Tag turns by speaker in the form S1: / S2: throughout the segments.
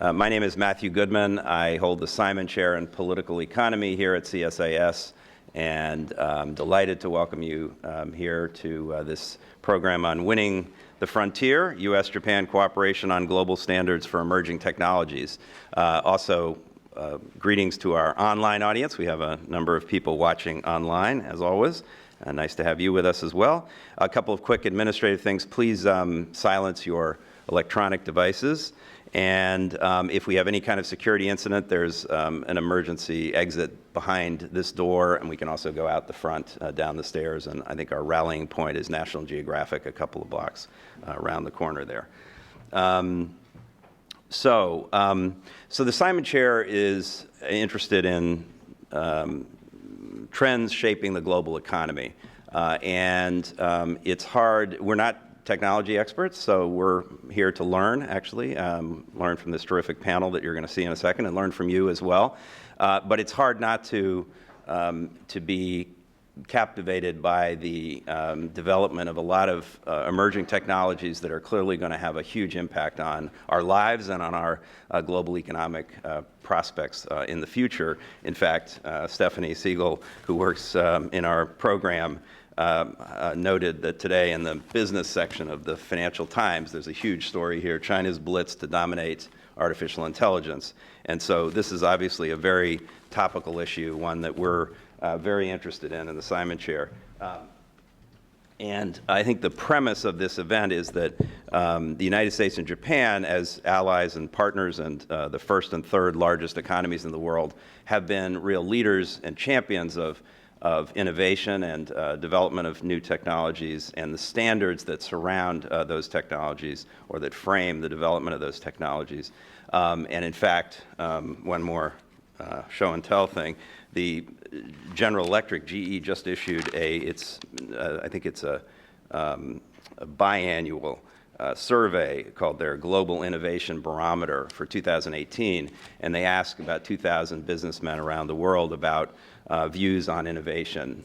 S1: My name is Matthew Goodman. I hold the Simon Chair in Political Economy here at CSIS, and I'm delighted to welcome you here to this program on Winning the Frontier, U.S.-Japan Cooperation on Global Standards for Emerging Technologies. Also, greetings to our online audience. We have a number of people watching online, as always. Nice to have you with us as well. A couple of quick administrative things. Please silence your electronic devices. And if we have any kind of security incident, there's an emergency exit behind this door, and we can also go out the front down the stairs. And I think our rallying point is National Geographic, a couple of blocks around the corner there. So the Simon Chair is interested in trends shaping the global economy. It's hard. We're not technology experts, so we're here to learn, actually, learn from this terrific panel that you're going to see in a second, and learn from you as well. But it's hard not to be captivated by the development of a lot of emerging technologies that are clearly going to have a huge impact on our lives and on our global economic prospects in the future. In fact, Stephanie Siegel, who works in our program, noted that today in the business section of the Financial Times, there's a huge story here, China's blitz to dominate artificial intelligence. And so this is obviously a very topical issue, one that we're very interested in the Simon Chair. And I think the premise of this event is that the United States and Japan, as allies and partners and the first and third largest economies in the world, have been real leaders and champions of innovation and development of new technologies and the standards that surround those technologies or that frame the development of those technologies. And in fact, one more show and tell thing, the General Electric, GE, just issued I think it's a biannual survey called their Global Innovation Barometer for 2018, and they asked about 2,000 businessmen around the world about views on innovation,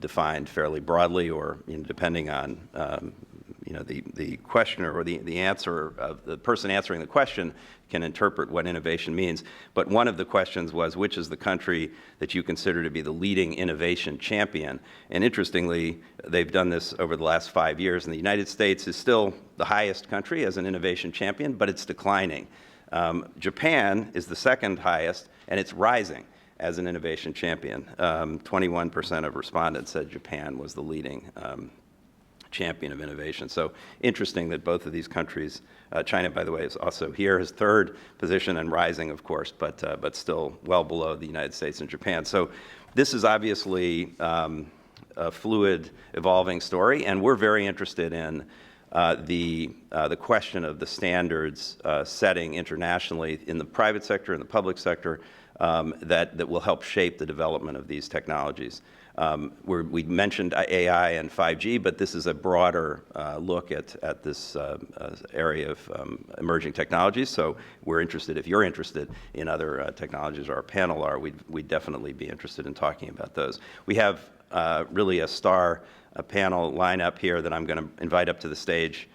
S1: defined fairly broadly, or depending on the questioner or the answer of the person answering the question can interpret what innovation means. But one of the questions was, which is the country that you consider to be the leading innovation champion? And interestingly, they've done this over the last 5 years, and the United States is still the highest country as an innovation champion, but it's declining. Japan is the second highest, and it's rising as an innovation champion. 21% of respondents said Japan was the leading champion of innovation. So interesting that both of these countries, China, by the way, is also here, his third position and rising, of course, but still well below the United States and Japan. So this is obviously a fluid, evolving story, and we're very interested in the question of the standards setting internationally in the private sector and the public sector that will help shape the development of these technologies. We mentioned AI and 5G, but this is a broader look at this area of emerging technologies. So we're interested, if you're interested in other technologies, or our panel are, we'd definitely be interested in talking about those. We have really a star panel lineup here that I'm going to invite up to the stage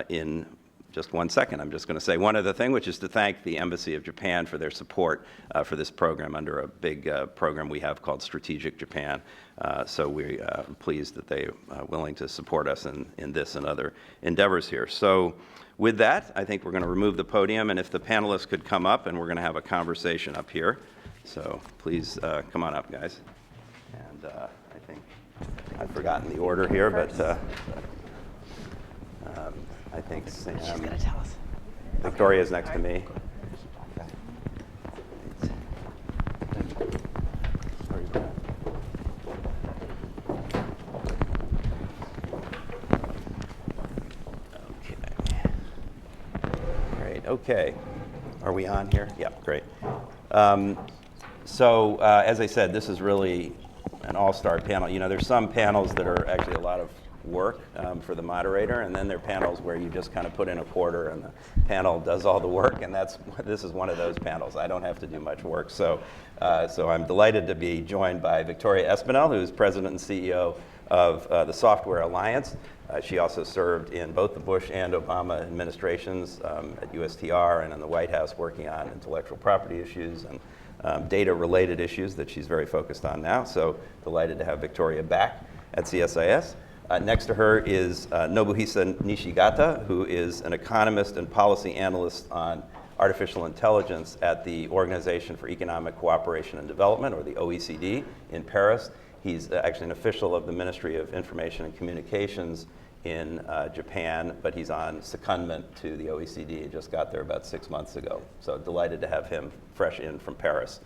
S1: in just 1 second. I'm just going to say one other thing, which is to thank the Embassy of Japan for their support for this program under a big program we have called Strategic Japan. So we're pleased that they are willing to support us in this and other endeavors here. So with that, I think we're going to remove the podium, and if the panelists could come up, and we're going to have a conversation up here. So please come on up, guys. And I think I've forgotten the order here, but I think Sam, she's going to tell us. Victoria's next to me. Okay. Great. Okay. Are we on here? Yeah. Great. So as I said, this is really an all-star panel. There's some panels that are actually a lot of work for the moderator, and then there are panels where you just kind of put in a quarter and the panel does all the work, and this is one of those panels. I don't have to do much work. So I'm delighted to be joined by Victoria Espinel, who is President and CEO of the Software Alliance. She also served in both the Bush and Obama administrations at USTR and in the White House, working on intellectual property issues and data-related issues that she's very focused on now. So delighted to have Victoria back at CSIS. Next to her is Nobuhisa Nishigata, who is an economist and policy analyst on artificial intelligence at the Organization for Economic Cooperation and Development, or the OECD, in Paris. He's actually an official of the Ministry of Information and Communications in Japan, but he's on secondment to the OECD. He just got there about 6 months ago. So delighted to have him fresh in from Paris.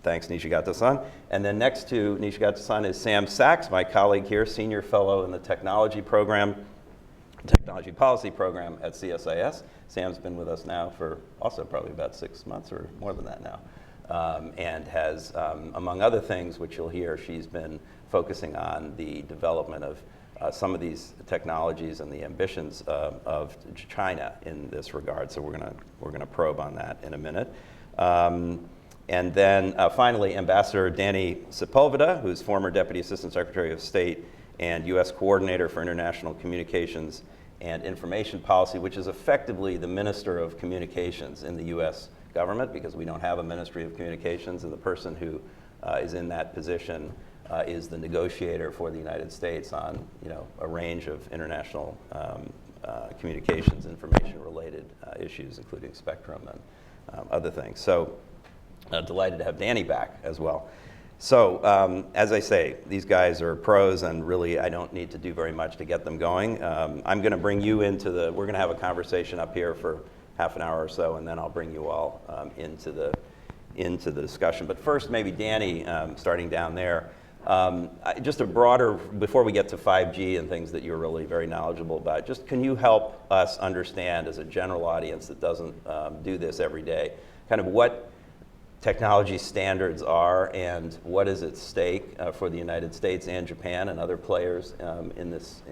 S1: Thanks, Nishigata-san. And then next to Nishigata-san is Sam Sachs, my colleague here, senior fellow in the technology policy program at CSIS. Sam's been with us now for also probably about 6 months or more than that now. And has, among other things, which you'll hear, she's been focusing on the development of some of these technologies and the ambitions of China in this regard. So we're gonna probe on that in a minute. And then finally, Ambassador Danny Sepulveda, who's former Deputy Assistant Secretary of State and U.S. Coordinator for International Communications and Information Policy, which is effectively the Minister of Communications in the U.S. government, because we don't have a Ministry of Communications, and the person who is in that position is the negotiator for the United States on, a range of international communications, information-related issues, including spectrum and other things. So delighted to have Danny back as well. So as I say, these guys are pros, and really I don't need to do very much to get them going. I'm going to bring you we're going to have a conversation up here for half an hour or so, and then I'll bring you all into the discussion. But first, maybe Danny, starting down there, just a broader, before we get to 5G and things that you're really very knowledgeable about, just can you help us understand, as a general audience that doesn't do this every day, kind of what technology standards are and what is at stake for the United States and Japan and other players in this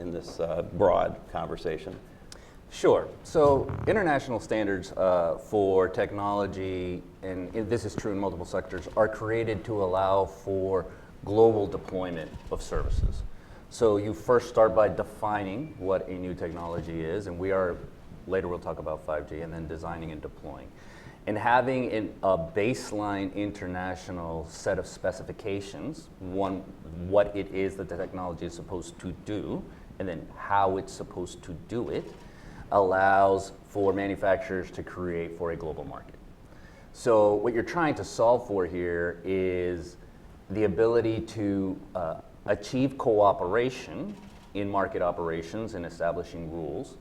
S1: broad conversation?
S2: Sure. So international standards for technology, and this is true in multiple sectors, are created to allow for global deployment of services. So you first start by defining what a new technology is, and later we'll talk about 5G, and then designing and deploying. And having a baseline international set of specifications, one, what it is that the technology is supposed to do, and then how it's supposed to do it, allows for manufacturers to create for a global market. So what you're trying to solve for here is the ability to achieve cooperation in market operations and establishing rules,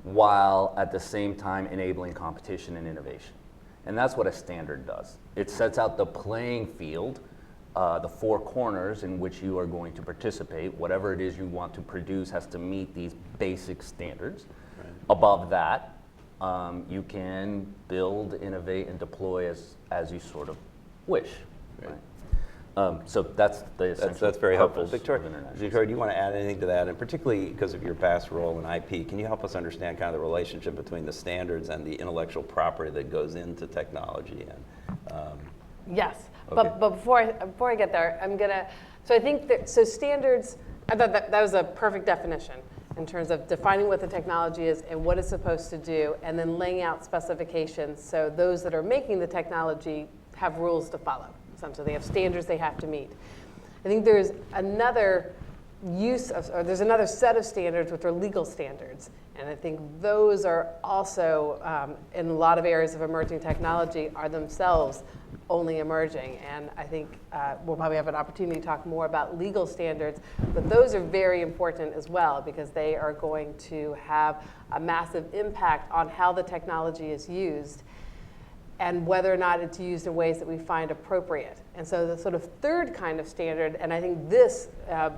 S2: while at the same time enabling competition and innovation. And that's what a standard does. It sets out the playing field, the four corners in which you are going to participate. Whatever it is you want to produce has to meet these basic standards. Right. Above that, you can build, innovate, and deploy as you sort of wish. Right. So that's the essential
S1: That's very helpful.
S2: Victoria,
S1: do you want to add anything to that? And particularly because of your past role in IP, can you help us understand kind of the relationship between the standards and the intellectual property that goes into technology? And
S3: yes,
S1: okay.
S3: but before I get there, I'm gonna. So I think standards. I thought that was a perfect definition in terms of defining what the technology is and what it's supposed to do, and then laying out specifications so those that are making the technology have rules to follow. So they have standards they have to meet. I think there's another there's another set of standards which are legal standards. And I think those are also, in a lot of areas of emerging technology, are themselves only emerging. And I think we'll probably have an opportunity to talk more about legal standards, but those are very important as well, because they are going to have a massive impact on how the technology is used and whether or not it's used in ways that we find appropriate. And so the sort of third kind of standard, and I think this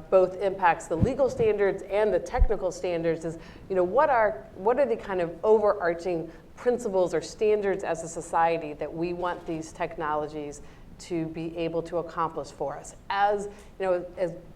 S3: both impacts the legal standards and the technical standards, is what are the kind of overarching principles or standards as a society that we want these technologies to be able to accomplish for us, as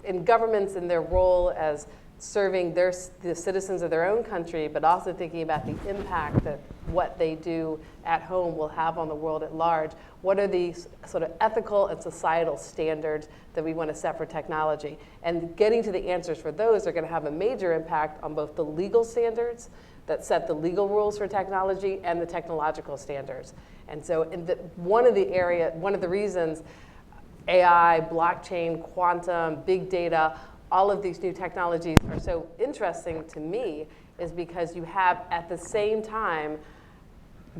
S3: in governments in their role as serving the citizens of their own country, but also thinking about the impact that what they do at home will have on the world at large. What are the sort of ethical and societal standards that we want to set for technology? And getting to the answers for those are going to have a major impact on both the legal standards that set the legal rules for technology and the technological standards. And so one of the reasons AI, blockchain, quantum, big data, all of these new technologies are so interesting to me is because you have at the same time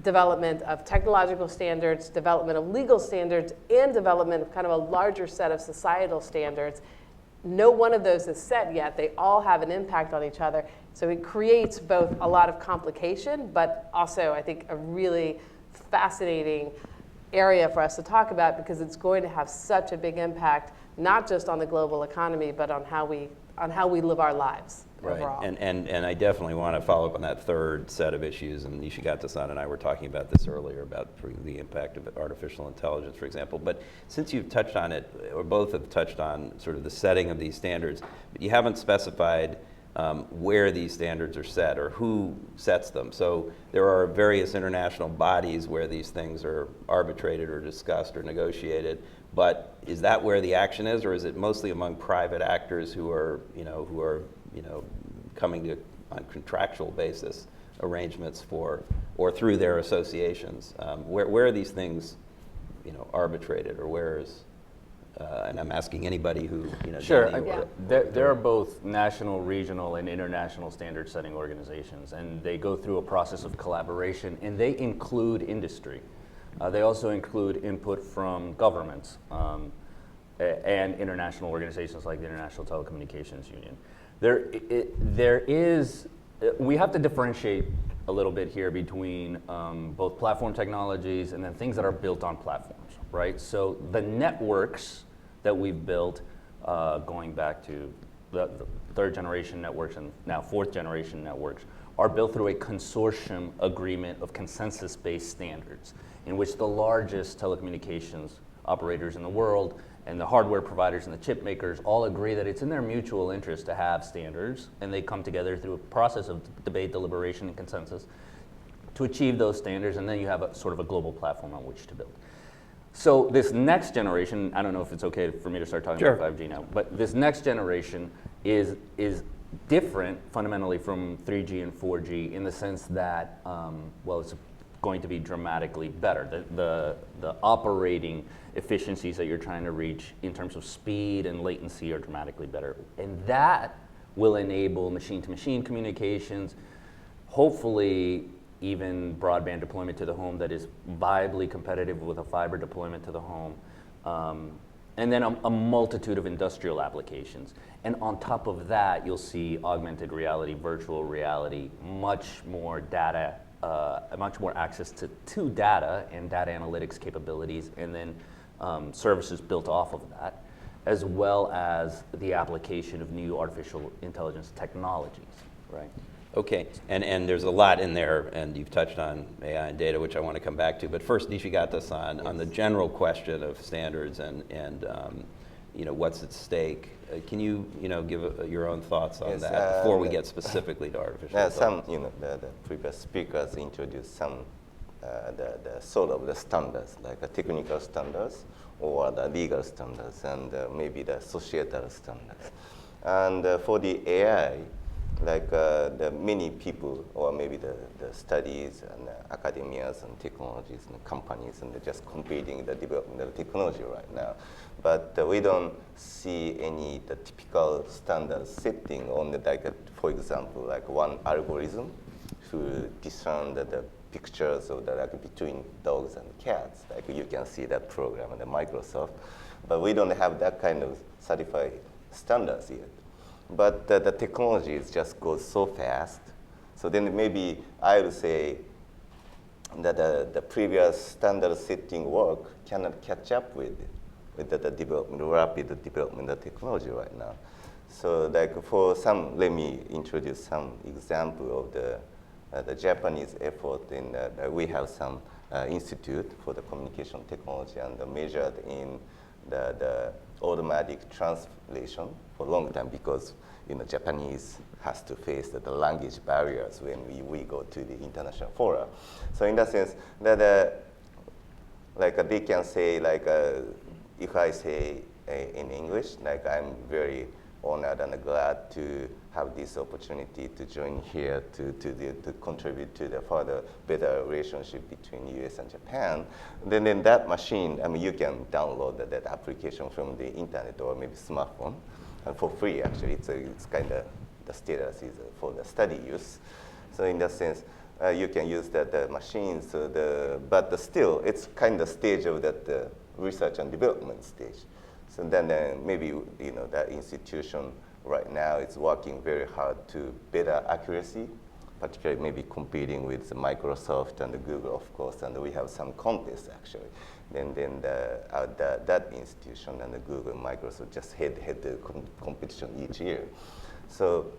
S3: development of technological standards, development of legal standards, and development of kind of a larger set of societal standards. No one of those is set yet. They all have an impact on each other. So it creates both a lot of complication, but also I think a really fascinating area for us to talk about because it's going to have such a big impact, not just on the global economy, but on how we live our lives overall.
S1: Right, and I definitely want to follow up on that third set of issues, and Nishigata-san and I were talking about this earlier, about the impact of artificial intelligence, for example. But since you've touched on it, or both have touched on sort of the setting of these standards, but you haven't specified where these standards are set or who sets them. So there are various international bodies where these things are arbitrated or discussed or negotiated, but is that where the action is, or is it mostly among private actors who are coming to on contractual basis arrangements for, or through their associations? Where are these things, arbitrated, or where is? And I'm asking anybody who,
S2: Sure.
S3: Yeah.
S2: There are both national, regional, and international standard setting organizations, and they go through a process of collaboration, and they include industry. They also include input from governments and international organizations like the International Telecommunications Union. We have to differentiate a little bit here between both platform technologies and then things that are built on platforms, right? So the networks that we've built, going back to the third generation networks and now fourth generation networks, are built through a consortium agreement of consensus-based standards in which the largest telecommunications operators in the world and the hardware providers and the chip makers all agree that it's in their mutual interest to have standards, and they come together through a process of debate, deliberation, and consensus to achieve those standards, and then you have a sort of a global platform on which to build. So this next generation, I don't know if it's okay for me to start talking
S1: Sure.
S2: about 5G now, but this next generation is different fundamentally from 3G and 4G in the sense that, it's going to be dramatically better. The operating efficiencies that you're trying to reach in terms of speed and latency are dramatically better. And that will enable machine-to-machine communications, hopefully even broadband deployment to the home that is viably competitive with a fiber deployment to the home, and then a multitude of industrial applications. And on top of that, you'll see augmented reality, virtual reality, much more data, much more access to data and data analytics capabilities, and then services built off of that, as well as the application of new artificial intelligence technologies, right?
S1: Okay, and there's a lot in there, and you've touched on AI and data, which I want to come back to. But first, Nishigata-san, on the general question of standards and what's at stake, can you give your own thoughts on that before we get specifically to artificial intelligence?
S4: Some the previous speakers introduced some the sort of the standards, like the technical standards or the legal standards, and maybe the societal standards. And for the AI, like the many people, or maybe the studies and academias and technologies and companies, and they're just competing the development of technology right now. But we don't see any the typical standard setting on the, like, for example, like one algorithm to discern the pictures of the, like, between dogs and cats. Like you can see that program in the Microsoft, but we don't have that kind of certified standards yet. But the technology just goes so fast. So then maybe I would say that the previous standard setting work cannot catch up with the development, rapid development of technology right now. So like for some, let me introduce some example of the Japanese effort in we have some institute for the communication technology and measured in the automatic translation for a long time because Japanese has to face the language barriers when we go to the international fora. So in that sense, that they can say if I say in English, I'm very honored and glad to have this opportunity to join here to contribute to the further better relationship between US and Japan. Then in that machine, you can download that application from the internet or maybe smartphone, and for free actually. It's kind of the status is for the study use. So in that sense, you can use that machine. But still, it's kind of stage of that research and development stage. So then maybe that institution right now is working very hard to better accuracy, particularly maybe competing with Microsoft and Google, of course, and we have some contests actually. Then that institution and Google and Microsoft just had the competition each year. So,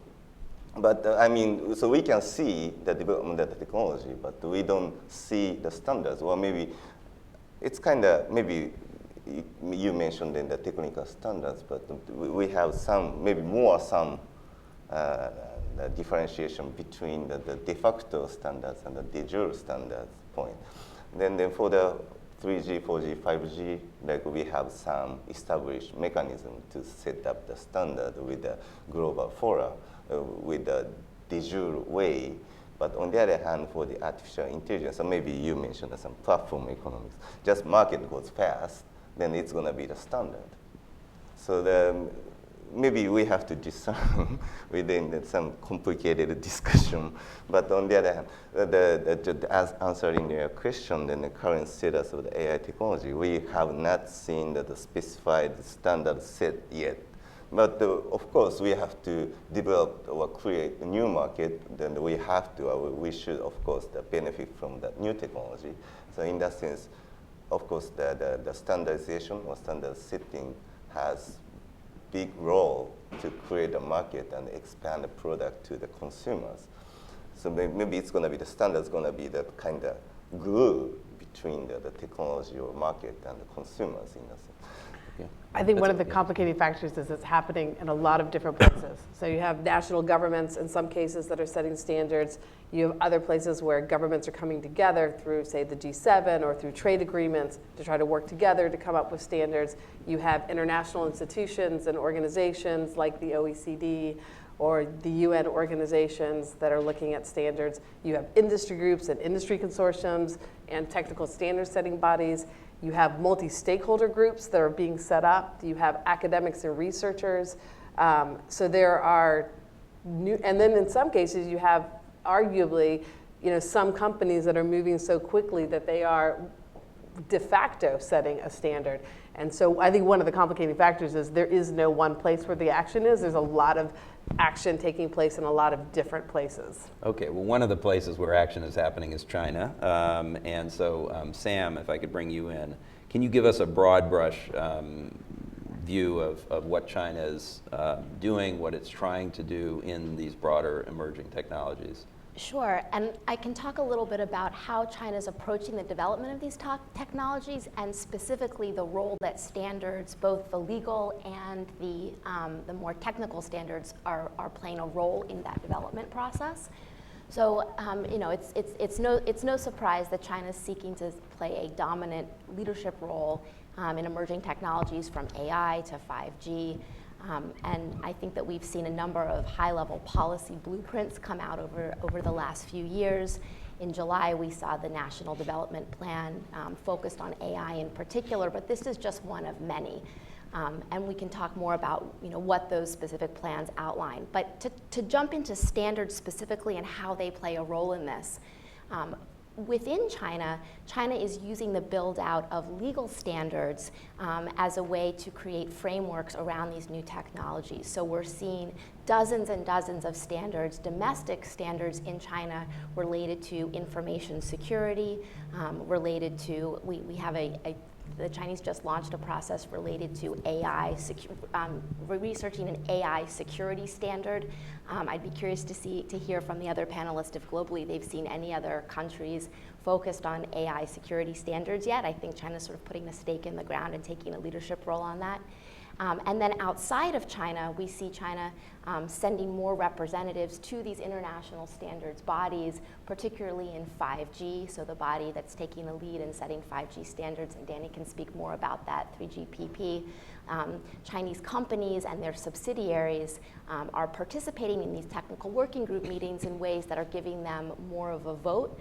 S4: but so we can see the development of the technology, but we don't see the standards. Or maybe it's kind of maybe you mentioned in the technical standards, but we have some the differentiation between the de facto standards and the de jure standards point. Then for the 3G, 4G, 5G, we have some established mechanism to set up the standard with the global fora with the de jure way. But on the other hand, for the artificial intelligence, so maybe you mentioned some platform economics, just market goes fast, then it's going to be the standard. So maybe we have to discern within some complicated discussion. But on the other hand, as answering your question, in the current status of the AI technology, we have not seen the specified standard set yet. But of course, we have to develop or create a new market. Then we should, of course, benefit from that new technology. So in that sense, of course, the standardization or standard setting has big role to create a market and expand the product to the consumers. So maybe it's going to be the standard's going to be the kind of glue between the technology or market and the consumers in a sense.
S1: Yeah.
S3: I think one of the complicating factors is it's happening in a lot of different places. So you have national governments in some cases that are setting standards. You have other places where governments are coming together through, say, the G7 or through trade agreements to try to work together to come up with standards. You have international institutions and organizations like the OECD or the UN organizations that are looking at standards. You have industry groups and industry consortiums and technical standard setting bodies. You have multi-stakeholder groups that are being set up. You have academics and researchers. So there are new, and then in some cases you have arguably, some companies that are moving so quickly that they are de facto setting a standard. And so I think one of the complicating factors is there is no one place where the action is. There's a lot of action taking place in a lot of different places.
S1: Okay, well, one of the places where action is happening is China. And so, Sam, if I could bring you in, can you give us a broad brush view of what China is doing, what it's trying to do in these broader emerging technologies?
S5: Sure, and I can talk a little bit about how China is approaching the development of these technologies and specifically the role that standards, both the legal and the more technical standards are playing a role in that development process. So, it's no surprise that China is seeking to play a dominant leadership role in emerging technologies from AI to 5G. And I think that we've seen a number of high-level policy blueprints come out over the last few years. In July, we saw the National Development Plan focused on AI in particular, but this is just one of many. And we can talk more about what those specific plans outline. But to jump into standards specifically and how they play a role in this, within China, China is using the build out of legal standards as a way to create frameworks around these new technologies. So we're seeing dozens and dozens of standards, domestic standards in China related to information security, related to, we have the Chinese just launched a process related to AI, researching an AI security standard. I'd be curious to hear from the other panelists if globally they've seen any other countries focused on AI security standards yet. I think China's sort of putting a stake in the ground and taking a leadership role on that. And then outside of China, we see China sending more representatives to these international standards bodies, particularly in 5G, so the body that's taking the lead in setting 5G standards, and Danny can speak more about that, 3GPP. Chinese companies and their subsidiaries are participating in these technical working group meetings in ways that are giving them more of a vote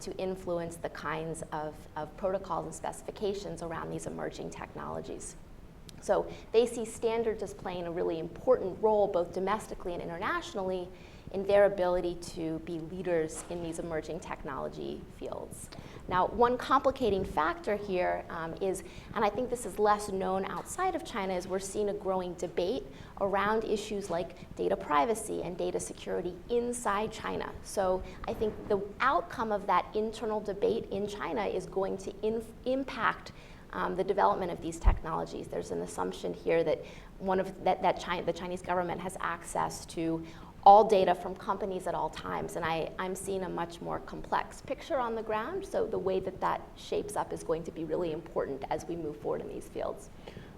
S5: to influence the kinds of protocols and specifications around these emerging technologies. So they see standards as playing a really important role both domestically and internationally in their ability to be leaders in these emerging technology fields. Now, one complicating factor here is, and I think this is less known outside of China, is we're seeing a growing debate around issues like data privacy and data security inside China. So I think the outcome of that internal debate in China is going to impact the development of these technologies. There's an assumption here that the Chinese government has access to all data from companies at all times, and I'm seeing a much more complex picture on the ground, so the way that shapes up is going to be really important as we move forward in these fields.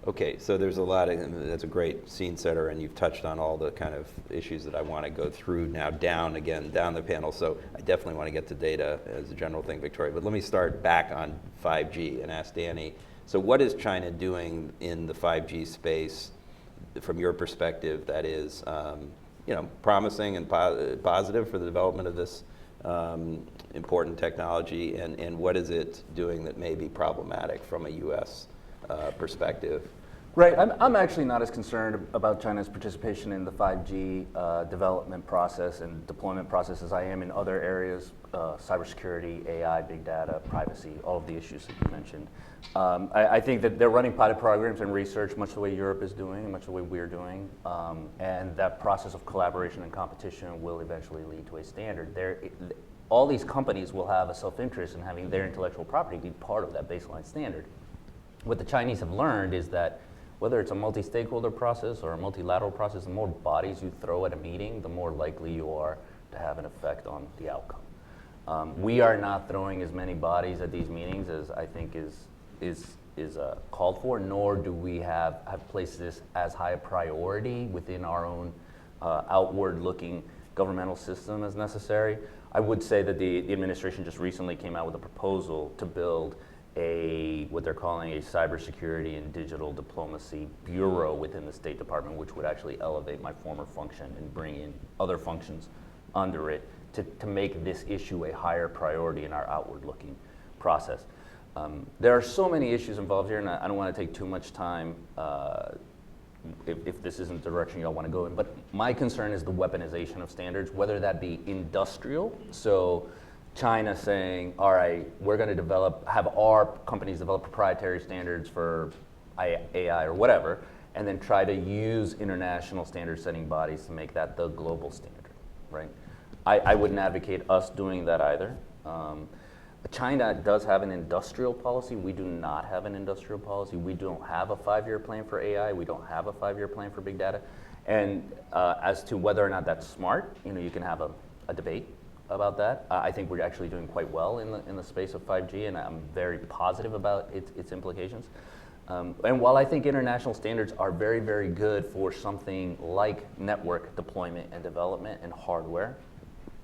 S1: Okay, so there's a lot of, that's a great scene setter, and you've touched on all the kind of issues that I want to go through now down the panel, so I definitely want to get to data as a general thing, Victoria, but let me start back on 5G and ask Danny, so what is China doing in the 5G space from your perspective that is promising and positive for the development of this important technology, and what is it doing that may be problematic from a U.S. Perspective?
S2: Right, I'm actually not as concerned about China's participation in the 5G development process and deployment process as I am in other areas, cybersecurity, AI, big data, privacy, all of the issues that you mentioned. I think that they're running pilot programs and research much the way Europe is doing, much the way we're doing, and that process of collaboration and competition will eventually lead to a standard. All these companies will have a self-interest in having their intellectual property be part of that baseline standard. What the Chinese have learned is that whether it's a multi-stakeholder process or a multilateral process, the more bodies you throw at a meeting, the more likely you are to have an effect on the outcome. We are not throwing as many bodies at these meetings as I think is called for, nor do we have placed this as high a priority within our own outward-looking governmental system as necessary. I would say that the administration just recently came out with a proposal to build what they're calling a cybersecurity and digital diplomacy bureau within the State Department, which would actually elevate my former function and bring in other functions under it to make this issue a higher priority in our outward-looking process. There are so many issues involved here, and I don't want to take too much time if this isn't the direction y'all want to go in, but my concern is the weaponization of standards, whether that be industrial, so China saying, all right, we're going to have our companies develop proprietary standards for AI or whatever, and then try to use international standard setting bodies to make that the global standard, right? I wouldn't advocate us doing that either. China does have an industrial policy. We do not have an industrial policy. We don't have a 5-year plan for AI. We don't have a 5-year plan for big data. And as to whether or not that's smart, you can have a debate about that. I think we're actually doing quite well in the space of 5G, and I'm very positive about its implications. And while I think international standards are very, very good for something like network deployment and development and hardware,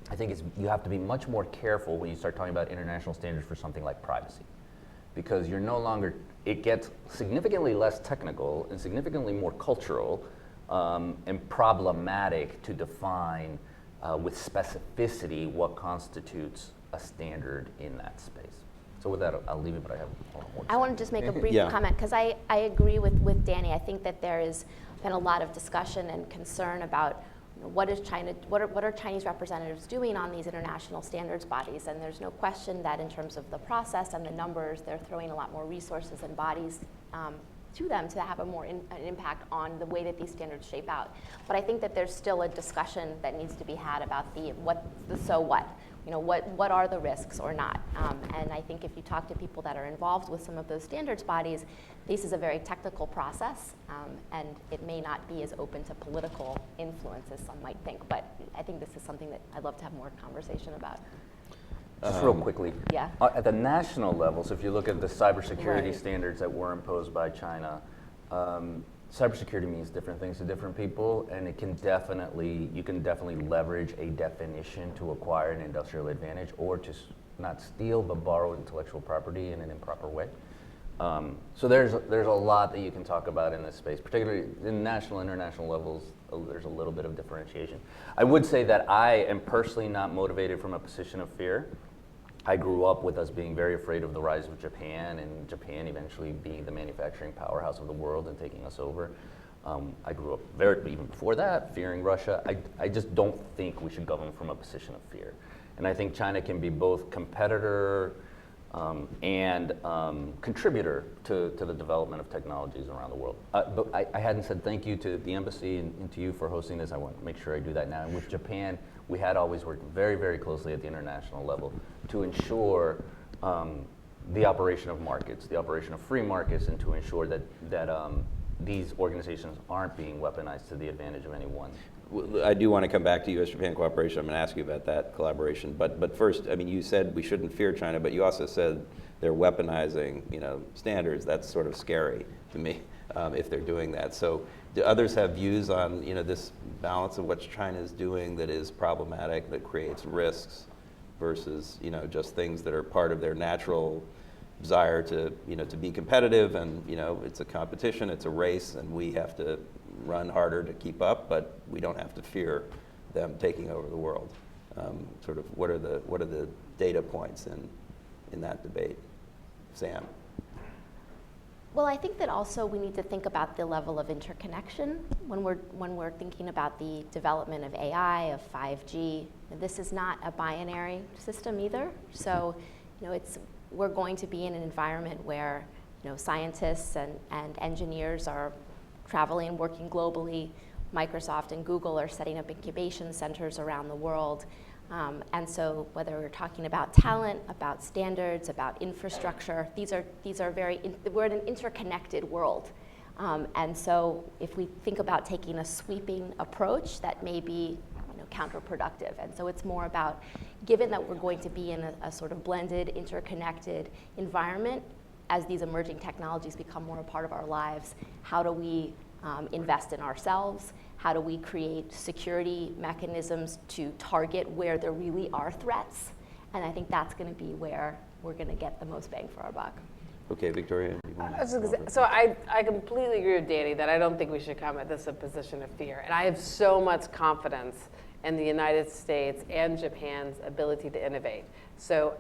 S2: I think you have to be much more careful when you start talking about international standards for something like privacy, because it gets significantly less technical and significantly more cultural and problematic to define with specificity what constitutes a standard in that space. So with that, I'll leave it, but I have more to say.
S5: I want to just make a brief
S1: Yeah.
S5: comment, because I agree with Danny. I think that there has been a lot of discussion and concern about what are Chinese representatives doing on these international standards bodies, and there's no question that in terms of the process and the numbers, they're throwing a lot more resources and bodies to them to have an impact on the way that these standards shape out. But I think that there's still a discussion that needs to be had about the so what. What are the risks or not? And I think if you talk to people that are involved with some of those standards bodies, this is a very technical process, and it may not be as open to political influence as some might think. But I think this is something that I'd love to have more conversation about.
S2: Just real quickly.
S5: Yeah.
S2: At the national level, so if you look at the cybersecurity
S5: Right.
S2: standards that were imposed by China, cybersecurity means different things to different people, and you can definitely leverage a definition to acquire an industrial advantage or to not steal but borrow intellectual property in an improper way. So there's a lot that you can talk about in this space, particularly in national, international levels. There's a little bit of differentiation. I would say that I am personally not motivated from a position of fear. I grew up with us being very afraid of the rise of Japan, and Japan eventually being the manufacturing powerhouse of the world and taking us over. I grew up even before that, fearing Russia. I just don't think we should govern from a position of fear. And I think China can be both competitor and contributor to the development of technologies around the world. But I hadn't said thank you to the embassy and to you for hosting this. I want to make sure I do that now. And with Japan, we had always worked very, very closely at the international level to ensure the operation of markets, the operation of free markets, and to ensure that these organizations aren't being weaponized to the advantage of anyone.
S1: I do want to come back to U.S.-Japan cooperation. I'm going to ask you about that collaboration. But first, I mean, you said we shouldn't fear China, but you also said they're weaponizing, standards. That's sort of scary to me if they're doing that. So do others have views on, this balance of what China is doing that is problematic, that creates risks versus, just things that are part of their natural desire to, to be competitive and, it's a competition, it's a race, and we have to run harder to keep up, but we don't have to fear them taking over the world. Sort of, what are the data points in that debate, Sam?
S5: Well, I think that also we need to think about the level of interconnection when we're thinking about the development of AI, of 5G. This is not a binary system either. So, we're going to be in an environment where, scientists and engineers are traveling, working globally. Microsoft and Google are setting up incubation centers around the world. And so whether we're talking about talent, about standards, about infrastructure, we're in an interconnected world. And so if we think about taking a sweeping approach, that may be counterproductive. And so it's more about, given that we're going to be in a sort of blended, interconnected environment, as these emerging technologies become more a part of our lives, how do we invest in ourselves? How do we create security mechanisms to target where there really are threats? And I think that's going to be where we're going to get the most bang for our buck.
S1: Okay, Victoria.
S3: So I completely agree with Danny that I don't think we should come at this a position of fear. And I have so much confidence in the United States and Japan's ability to innovate. So,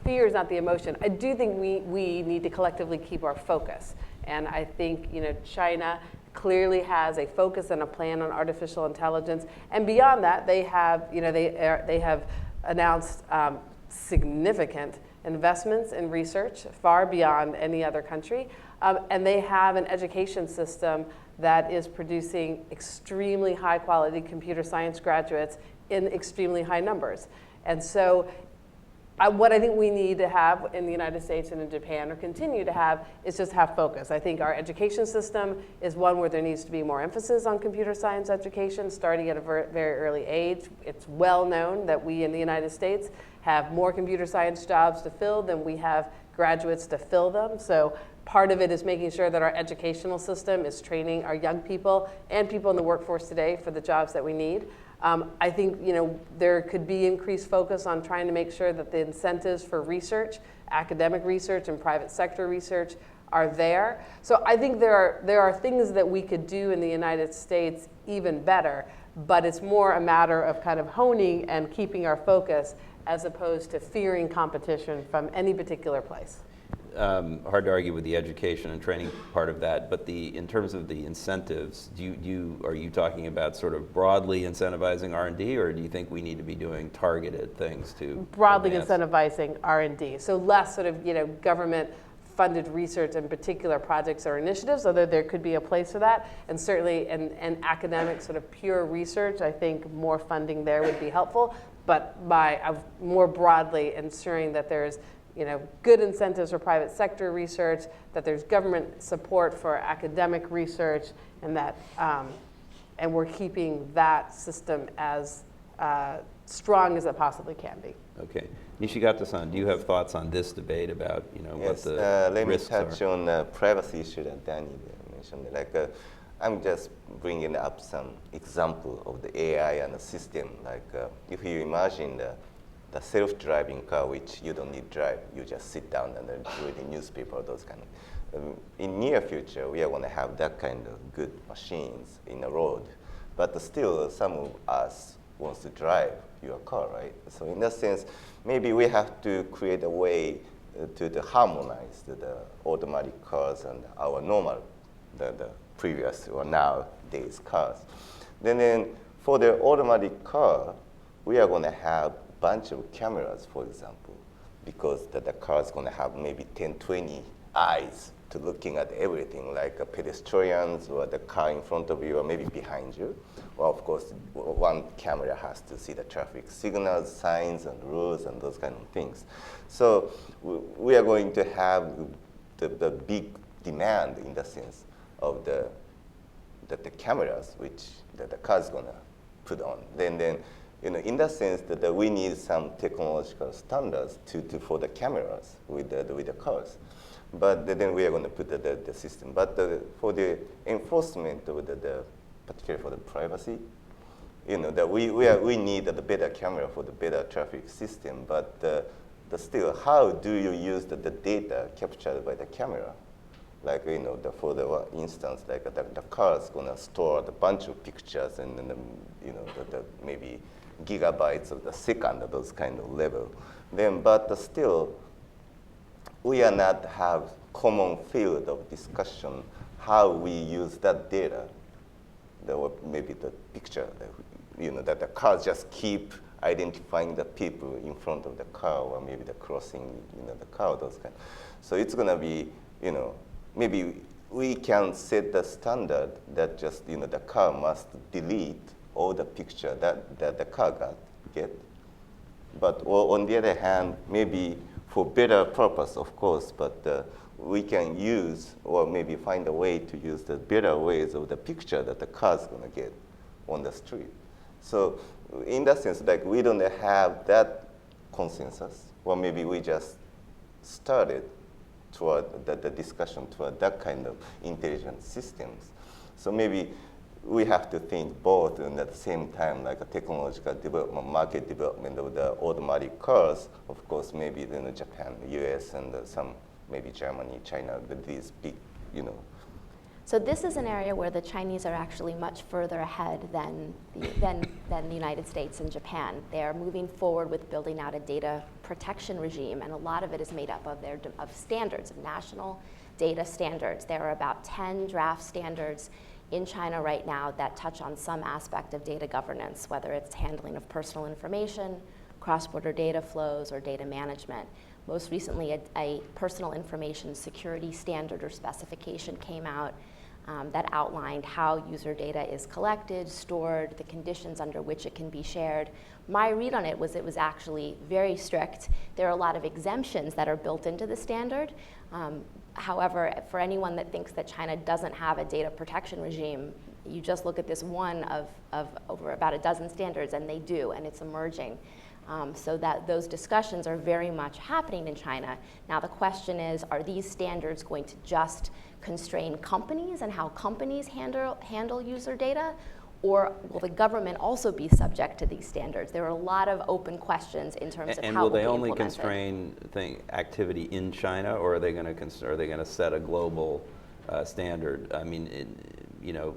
S3: fear is not the emotion. I do think we need to collectively keep our focus. And I think, China clearly has a focus and a plan on artificial intelligence. And beyond that, they have, they have announced significant investments in research far beyond any other country. And they have an education system that is producing extremely high quality computer science graduates in extremely high numbers. And so what I think we need to have in the United States and in Japan, or continue to have, is just have focus. I think our education system is one where there needs to be more emphasis on computer science education, starting at a very early age. It's well known that we in the United States have more computer science jobs to fill than we have graduates to fill them. So part of it is making sure that our educational system is training our young people and people in the workforce today for the jobs that we need. I think there could be increased focus on trying to make sure that the incentives for research, academic research and private sector research are there. So I think there are things that we could do in the United States even better, but it's more a matter of kind of honing and keeping our focus as opposed to fearing competition from any particular place.
S1: Hard to argue with the education and training part of that, but in terms of the incentives, are you talking about sort of broadly incentivizing R&D, or do you think we need to be doing targeted things to
S3: broadly
S1: advance?
S3: Incentivizing R&D? So less sort of government funded research and particular projects or initiatives, although there could be a place for that, and certainly in academic sort of pure research, I think more funding there would be helpful. But by more broadly ensuring that there's good incentives for private sector research, that there's government support for academic research, and that and we're keeping that system as strong as it possibly can be.
S1: Okay, Nishigata-san, do you have thoughts on this debate about what the
S4: let me
S1: risks are?
S4: touch on the privacy issue that Danny mentioned. Like, I'm just bringing up some example of the AI and the system. Like, if you imagine the self-driving car, which you don't need drive, you just sit down and then read the newspaper, those kind of. In near future, we are going to have that kind of good machines in the road, but still, some of us wants to drive your car, right? So in that sense, maybe we have to create a way to harmonize the automatic cars and our normal, the previous or nowadays cars. Then for the automatic car, we are going to have a bunch of cameras, for example, because the car is going to have maybe 10, 20 eyes to looking at everything, like pedestrians or the car in front of you or maybe behind you. Well, of course, one camera has to see the traffic signals, signs, and rules, and those kind of things. So we are going to have the big demand in the sense of the cameras, which the car is going to put on. Then in that sense, that we need some technological standards for the cameras with the cars. But then we are going to put the system. But for the enforcement of particularly for the privacy, that we need the better camera for the better traffic system. But still, how do you use the data captured by the camera? Like for the instance, like the car is going to store a bunch of pictures and then the maybe gigabytes of the second, those kind of level. Then, but still, we are not have common field of discussion how we use that data, maybe the picture, that the cars just keep identifying the people in front of the car or maybe the crossing, the car, those kind. So it's going to be, maybe we can set the standard that just, the car must delete all the picture that the car get. But on the other hand, maybe for better purpose, of course, but we can use or maybe find a way to use the better ways of the picture that the car is going to get on the street. So in that sense, like we don't have that consensus, or maybe we just started toward the discussion toward that kind of intelligent systems. So maybe we have to think both and at the same time, like a technological development, market development of the automatic cars, of course, maybe in Japan, US, and some maybe Germany, China, these big,
S5: So this is an area where the Chinese are actually much further ahead than the United States and Japan. They are moving forward with building out a data protection regime, and a lot of it is made up of standards, of national data standards. There are about 10 draft standards in China right now that touch on some aspect of data governance, whether it's handling of personal information, cross-border data flows, or data management. Most recently, a personal information security standard or specification came out that outlined how user data is collected, stored, the conditions under which it can be shared. My read on it was actually very strict. There are a lot of exemptions that are built into the standard. However, for anyone that thinks that China doesn't have a data protection regime, you just look at this one of over about a dozen standards, and they do, and it's emerging. So that those discussions are very much happening in China. Now the question is, are these standards going to just constrain companies and how companies handle user data? Or will the government also be subject to these standards? There are a lot of open questions in terms of how it will be implemented.
S1: And will they only constrain activity in China, or are they going to set a global standard? I mean,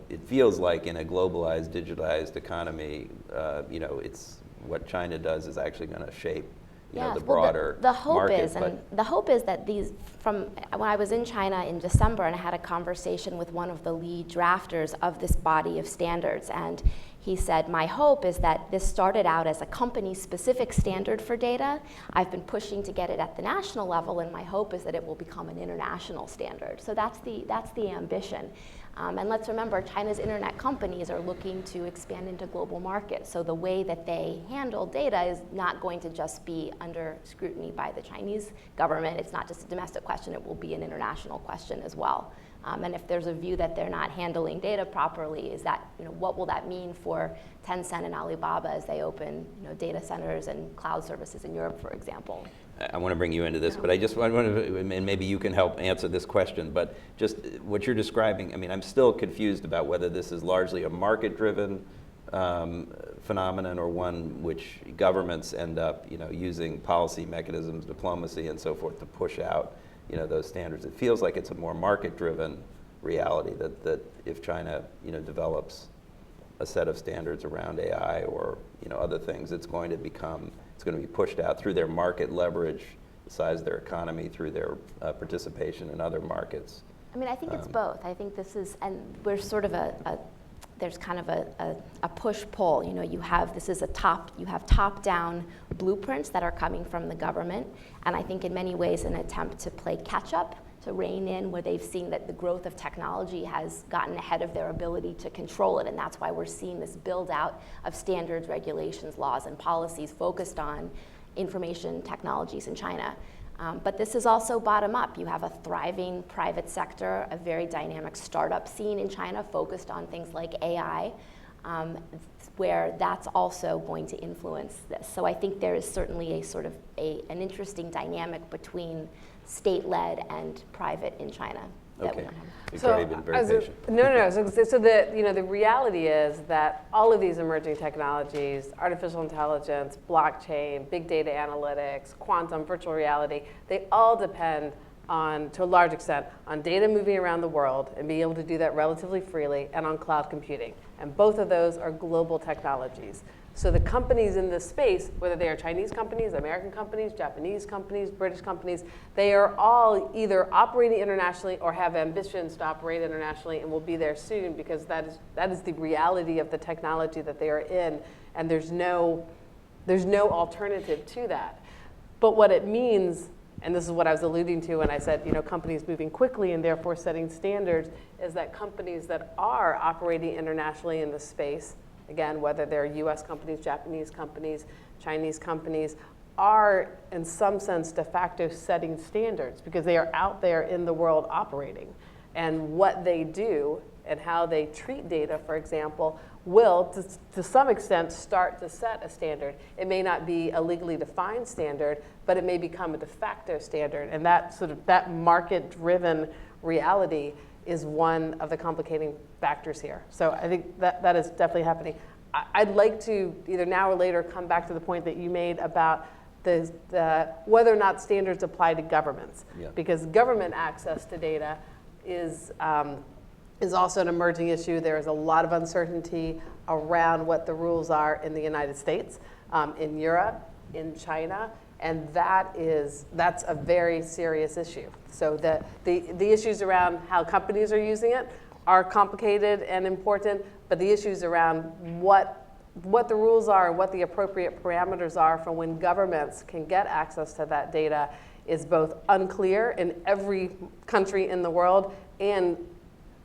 S1: it feels like in a globalized, digitized economy, it's what China does is actually going to shape the broader
S5: the hope
S1: market.
S5: Is, and the hope is that when I was in China in December and I had a conversation with one of the lead drafters of this body of standards, and he said, my hope is that this started out as a company-specific standard for data. I've been pushing to get it at the national level, and my hope is that it will become an international standard. So that's the ambition. And let's remember, China's internet companies are looking to expand into global markets. So the way that they handle data is not going to just be under scrutiny by the Chinese government. It's not just a domestic question, it will be an international question as well. And if there's a view that they're not handling data properly, is that, what will that mean for Tencent and Alibaba as they open, data centers and cloud services in Europe, for example?
S1: I want to bring you into this, but I want to, and maybe you can help answer this question, but just what you're describing, I mean, I'm still confused about whether this is largely a market-driven phenomenon or one which governments end up, using policy mechanisms, diplomacy, and so forth to push out, those standards. It feels like it's a more market-driven reality that if China, develops a set of standards around AI or, other things, it's going to be pushed out through their market leverage, the size of their economy, through their participation in other markets.
S5: I mean, I think it's both. I think this is, and we're sort of there's kind of a push-pull. You have top-down blueprints that are coming from the government, and I think in many ways an attempt to play catch-up, to rein in where they've seen that the growth of technology has gotten ahead of their ability to control it, and that's why we're seeing this build-out of standards, regulations, laws, and policies focused on information technologies in China. But this is also bottom-up. You have a thriving private sector, a very dynamic startup scene in China focused on things like AI, where that's also going to influence this. So I think there is certainly a sort of an interesting dynamic between state-led and private in China that we don't have.
S1: You've already been very patient.
S3: No. So the reality is that all of these emerging technologies, artificial intelligence, blockchain, big data analytics, quantum, virtual reality, they all depend on, to a large extent, on data moving around the world and being able to do that relatively freely, and on cloud computing. And both of those are global technologies. So the companies in this space, whether they are Chinese companies, American companies, Japanese companies, British companies, they are all either operating internationally or have ambitions to operate internationally and will be there soon, because that is the reality of the technology that they are in, and there's no alternative to that. But what it means, and this is what I was alluding to when I said, companies moving quickly and therefore setting standards, is that companies that are operating internationally in this space, again, whether they're US companies, Japanese companies, Chinese companies, are in some sense de facto setting standards because they are out there in the world operating. And what they do and how they treat data, for example, will, to some extent, start to set a standard. It may not be a legally defined standard, but it may become a de facto standard. And that market-driven reality is one of the complicating factors here. So I think that is definitely happening. I'd like to, either now or later, come back to the point that you made about whether or not standards apply to governments.
S1: Yeah.
S3: Because government access to data is also an emerging issue. There is a lot of uncertainty around what the rules are in the United States, in Europe, in China, and that's a very serious issue. So the issues around how companies are using it are complicated and important, but the issues around what the rules are and what the appropriate parameters are for when governments can get access to that data is both unclear in every country in the world and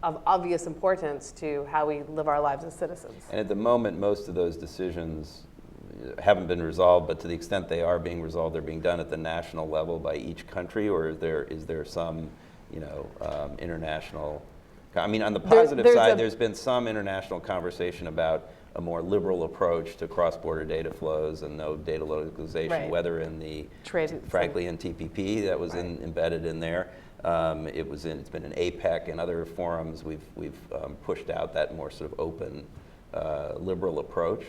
S3: of obvious importance to how we live our lives as citizens.
S1: And at the moment, most of those decisions haven't been resolved, but to the extent they are being resolved, they're being done at the national level by each country, or is there some, international? I mean, on the positive side, there's been some international conversation about a more liberal approach to cross-border data flows and no data localization,
S3: Right.
S1: whether in the, frankly, in TPP that was embedded in there. It's been in APEC and other forums. We've pushed out that more sort of open, liberal approach.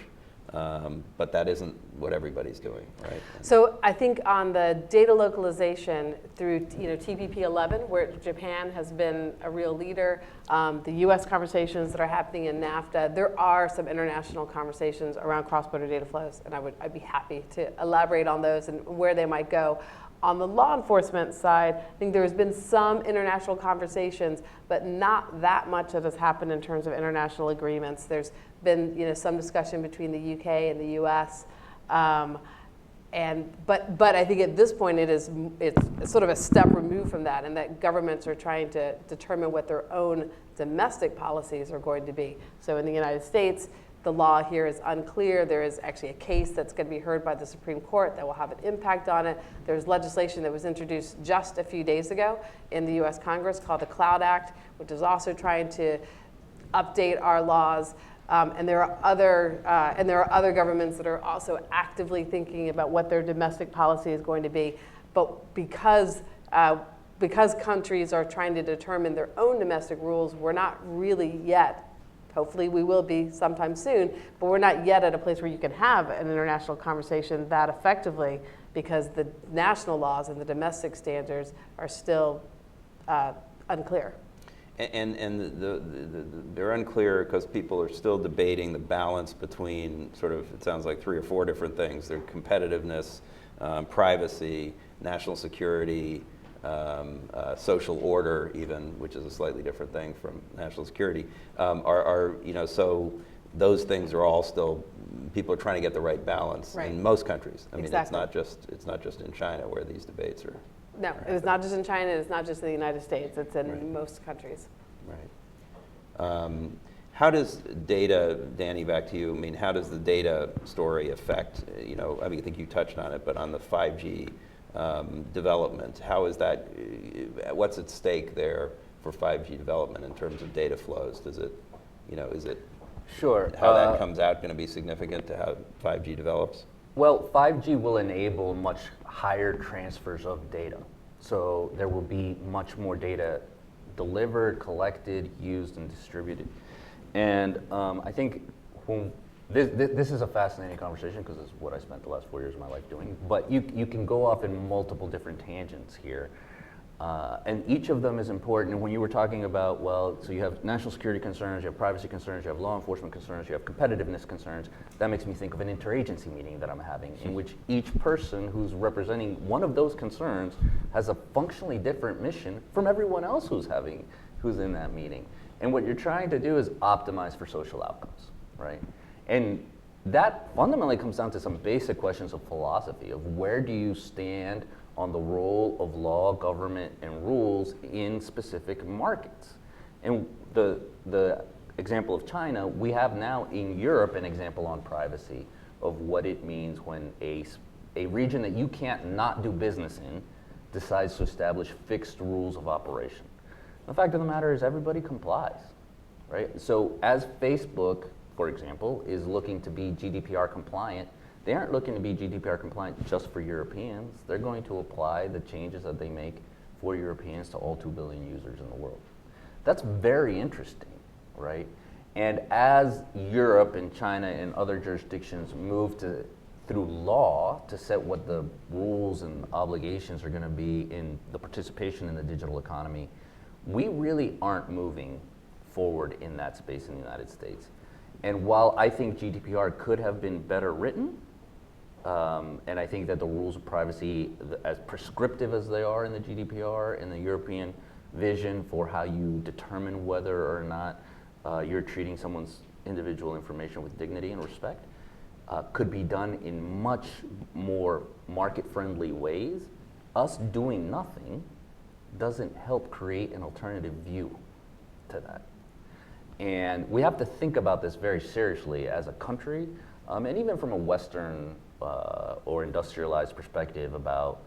S1: But that isn't what everybody's doing, right?
S3: So I think on the data localization through TPP 11, where Japan has been a real leader, the U.S. conversations that are happening in NAFTA, there are some international conversations around cross-border data flows, and I'd be happy to elaborate on those and where they might go. On the law enforcement side, I think there has been some international conversations, but not that much that has happened in terms of international agreements. There's been some discussion between the UK and the US, but I think at this point it's sort of a step removed from that, and that governments are trying to determine what their own domestic policies are going to be. So in the United States, the law here is unclear. There is actually a case that's going to be heard by the Supreme Court that will have an impact on it. There's legislation that was introduced just a few days ago in the US Congress called the Cloud Act, which is also trying to update our laws. And there are other governments that are also actively thinking about what their domestic policy is going to be. But because countries are trying to determine their own domestic rules, we're not really yet. Hopefully we will be sometime soon, but we're not yet at a place where you can have an international conversation that effectively, because the national laws and the domestic standards are still unclear.
S1: And they're unclear because people are still debating the balance between sort of, it sounds like 3 or 4 different things. Their competitiveness, privacy, national security, social order even, which is a slightly different thing from national security, so those things are all still, people are trying to get the right balance in most countries. I mean,
S3: Exactly.
S1: it's not just in China where these debates are.
S3: No, it's not just in China, it's not just in the United States, it's in most countries.
S1: Right. How does data, Danny, back to you, I mean, how does the data story affect, I think you touched on it, but on the 5G development, how is that, what's at stake there for 5G development in terms of data flows? Does it, is it,
S2: Sure.
S1: how that comes out going to be significant to how 5G develops?
S2: Well, 5G will enable much higher transfers of data. So there will be much more data delivered, collected, used, and distributed. And I think this is a fascinating conversation because it's what I spent the last 4 years of my life doing. But you can go off in multiple different tangents here. And each of them is important. And when you were talking about, so you have national security concerns, you have privacy concerns, you have law enforcement concerns, you have competitiveness concerns, that makes me think of an interagency meeting that I'm having in which each person who's representing one of those concerns has a functionally different mission from everyone else who's in that meeting. And what you're trying to do is optimize for social outcomes, right? And that fundamentally comes down to some basic questions of philosophy, of where do you stand on the role of law, government, and rules in specific markets. And the example of China, we have now in Europe an example on privacy of what it means when a region that you can't not do business in decides to establish fixed rules of operation. The fact of the matter is everybody complies, right? So as Facebook, for example, is looking to be GDPR compliant, they aren't looking to be GDPR compliant just for Europeans. They're going to apply the changes that they make for Europeans to all 2 billion users in the world. That's very interesting, right? And as Europe and China and other jurisdictions move through law to set what the rules and obligations are going to be in the participation in the digital economy, we really aren't moving forward in that space in the United States. And while I think GDPR could have been better written, and I think that the rules of privacy, as prescriptive as they are in the GDPR and the European vision for how you determine whether or not you're treating someone's individual information with dignity and respect, could be done in much more market-friendly ways. Us doing nothing doesn't help create an alternative view to that. And we have to think about this very seriously as a country, and even from a Western or industrialized perspective about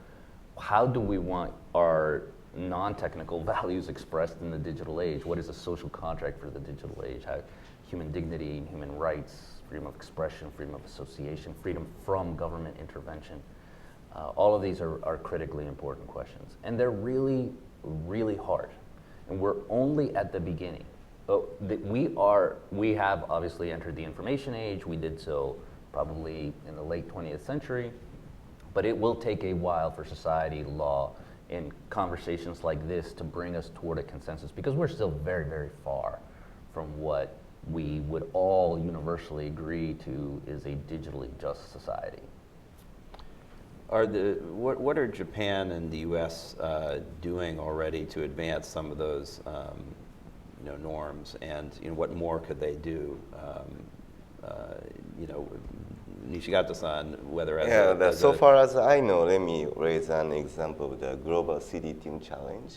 S2: how do we want our non-technical values expressed in the digital age? What is a social contract for the digital age? How human dignity, human rights, freedom of expression, freedom of association, freedom from government intervention. All of these are critically important questions. And they're really, really hard. And we're only at the beginning. We have obviously entered the information age. We did so probably in the late 20th century. But it will take a while for society, law, and conversations like this to bring us toward a consensus, because we're still very, very far from what we would all universally agree to is a digitally just society.
S1: What are Japan and the U.S. doing already to advance some of those norms, and what more could they do? Nishigata-san, whether
S4: so far as I know, let me raise an example of the Global City Team Challenge.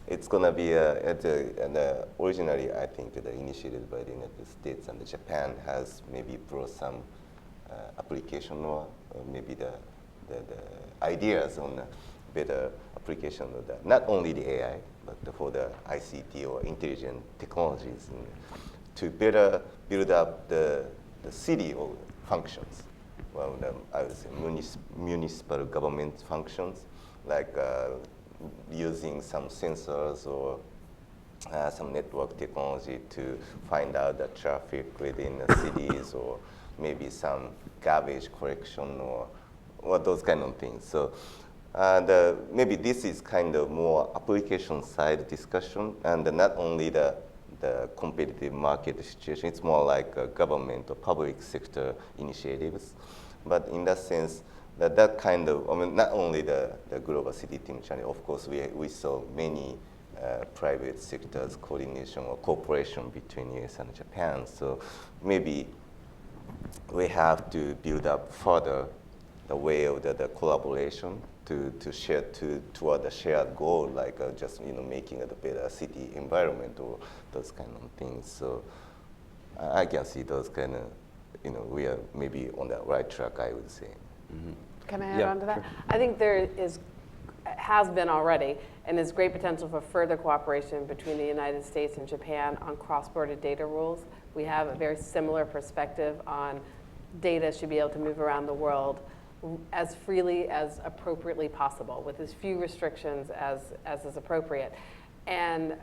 S4: It's going to be originally, I think, initiated by the United States, and Japan has maybe brought some application or maybe the ideas on better application of that. Not only the AI, but for the ICT or intelligent technologies to better build up the city functions. Well, I would say municipal government functions, like using some sensors or some network technology to find out the traffic within the cities, or maybe some garbage collection or those kind of things. So maybe this is kind of more application side discussion, and not only the competitive market situation. It's more like a government or public sector initiatives. But in that sense, that kind of, I mean, not only the global city team challenge, of course, we saw many private sectors coordination or cooperation between US and Japan. So maybe we have to build up further the way of the collaboration to share toward the shared goal, like just making a better city environment or those kind of things. So I can see those kind of, we are maybe on the right track, I would say.
S1: Mm-hmm.
S3: Can I add
S1: Yeah,
S3: on to that?
S1: sure.
S3: I think there has been already, and is great potential for further cooperation between the United States and Japan on cross-border data rules. We have a very similar perspective on data should be able to move around the world as freely as appropriately possible, with as few restrictions as is appropriate. And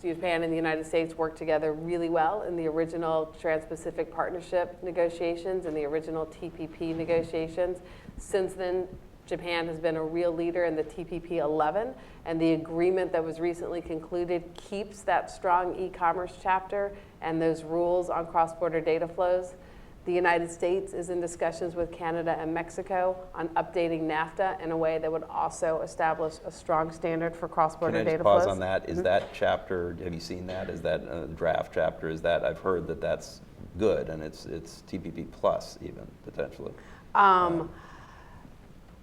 S3: Japan and the United States worked together really well in the original Trans-Pacific Partnership negotiations and the original TPP negotiations. Since then, Japan has been a real leader in the TPP 11, and the agreement that was recently concluded keeps that strong e-commerce chapter and those rules on cross-border data flows. The United States is in discussions with Canada and Mexico on updating NAFTA in a way that would also establish a strong standard for cross-border data flows.
S1: Can I just pause on that? Is that chapter, have you seen that? Is that a draft chapter? Is that, I've heard that that's good, and it's TPP plus even, potentially.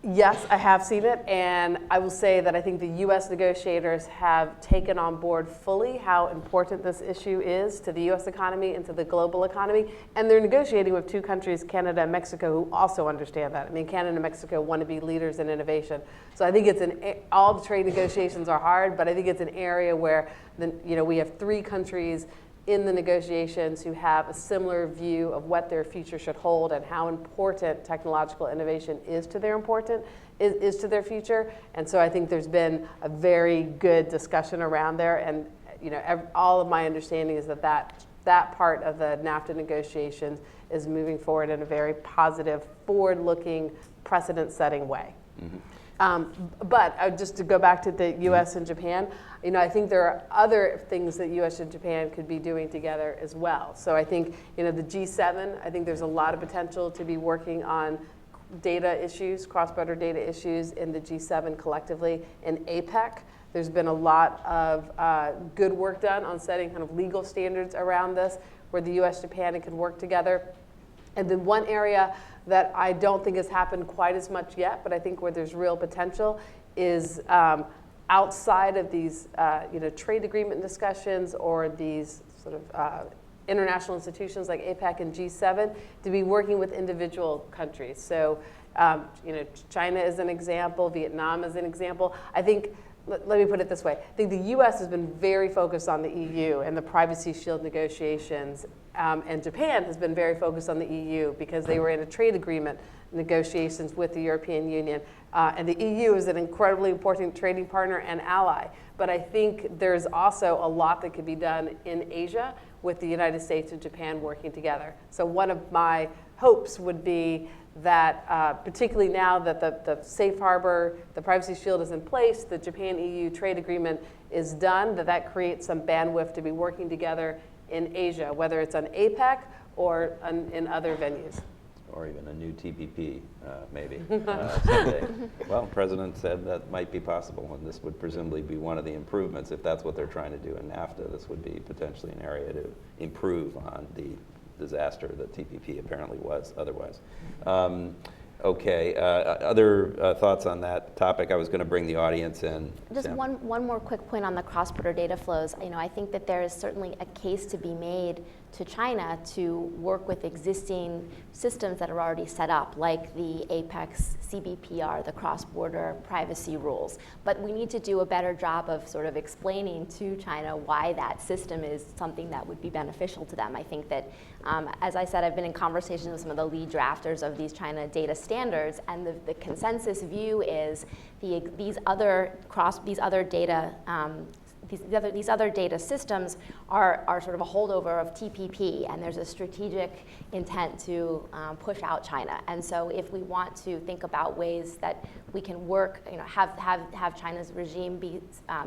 S3: Yes, I have seen it, and I will say that I think the U.S. negotiators have taken on board fully how important this issue is to the U.S. economy and to the global economy, and they're negotiating with two countries, Canada and Mexico, who also understand that. I mean, Canada and Mexico want to be leaders in innovation. So I think it's all the trade negotiations are hard, but I think it's an area where we have three countries in the negotiations who have a similar view of what their future should hold and how important technological innovation is to their future. And so I think there's been a very good discussion around there. And all of my understanding is that part of the NAFTA negotiations is moving forward in a very positive, forward-looking, precedent-setting way. Mm-hmm. But just to go back to the U.S. and Japan, I think there are other things that U.S. and Japan could be doing together as well. So I think, the G7, I think there's a lot of potential to be working on data issues, cross-border data issues in the G7 collectively. In APEC, there's been a lot of good work done on setting kind of legal standards around this, where the U.S., Japan, can work together. And then one area that I don't think has happened quite as much yet, but I think where there's real potential is outside of these trade agreement discussions or these sort of international institutions like APEC and G7 to be working with individual countries. So China is an example, Vietnam is an example. I think, let me put it this way, I think the US has been very focused on the EU and the Privacy Shield negotiations, and Japan has been very focused on the EU because they were in a trade agreement negotiations with the European Union. And the EU is an incredibly important trading partner and ally. But I think there's also a lot that could be done in Asia with the United States and Japan working together. So one of my hopes would be that, particularly now that the safe harbor, the Privacy Shield is in place, the Japan-EU trade agreement is done, that creates some bandwidth to be working together in Asia, whether it's on APEC or in other venues.
S1: Or even a new TPP, maybe, someday. Well, the president said that might be possible, and this would presumably be one of the improvements. If that's what they're trying to do in NAFTA, this would be potentially an area to improve on the disaster that TPP apparently was otherwise. Okay. Other thoughts on that topic? I was going to bring the audience in.
S5: Just
S1: Sam.
S5: one more quick point on the cross-border data flows. I think that there is certainly a case to be made to China to work with existing systems that are already set up, like the Apex CBPR, the cross-border privacy rules. But we need to do a better job of sort of explaining to China why that system is something that would be beneficial to them. I think that, as I said, I've been in conversations with some of the lead drafters of these China data standards, and the consensus view is these other data systems are sort of a holdover of TPP, and there's a strategic intent to push out China. And so if we want to think about ways that we can work, have China's regime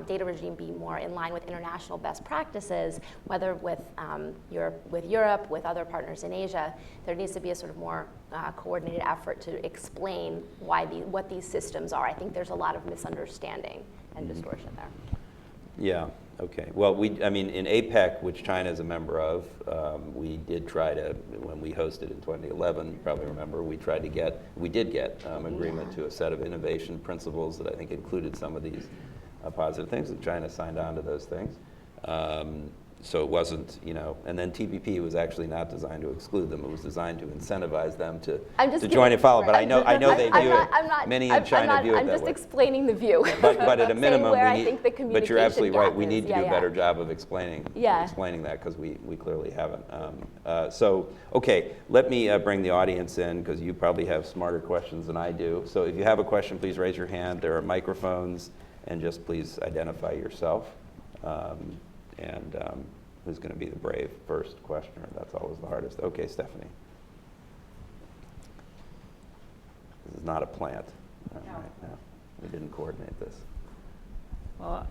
S5: data regime be more in line with international best practices, whether with Europe, with other partners in Asia, there needs to be a sort of more coordinated effort to explain what these systems are. I think there's a lot of misunderstanding and distortion there.
S1: Yeah, okay. Well, in APEC, which China is a member of, we did try to, when we hosted in 2011, you probably remember, we did get agreement to a set of innovation principles that I think included some of these positive things, and China signed on to those things. So it wasn't, and then TPP was actually not designed to exclude them. It was designed to incentivize them to join and follow. But I know they view it. Many in China view it that way.
S5: I'm just explaining the view.
S1: But at a minimum,
S5: we need.
S1: But you're absolutely right. We need to do a
S5: yeah.
S1: better job of explaining that, because we clearly haven't. So okay, let me bring the audience in, because you probably have smarter questions than I do. So if you have a question, please raise your hand. There are microphones, and just please identify yourself. And who's going to be the brave first questioner? That's always the hardest. Okay, Stephanie. This is not a plant. All right, no, we didn't coordinate this.
S6: Well,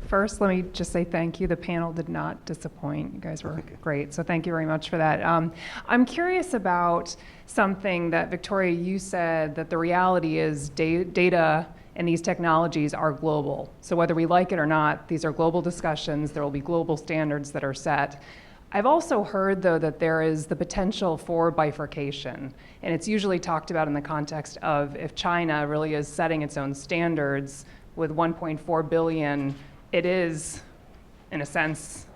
S6: first, let me just say thank you. The panel did not disappoint. You guys were great, so thank you very much for that. I'm curious about something that, Victoria, you said, that the reality is data and these technologies are global. So whether we like it or not, these are global discussions. There will be global standards that are set. I've also heard, though, that there is the potential for bifurcation. And it's usually talked about in the context of if China really is setting its own standards with 1.4 billion, it is, in a sense,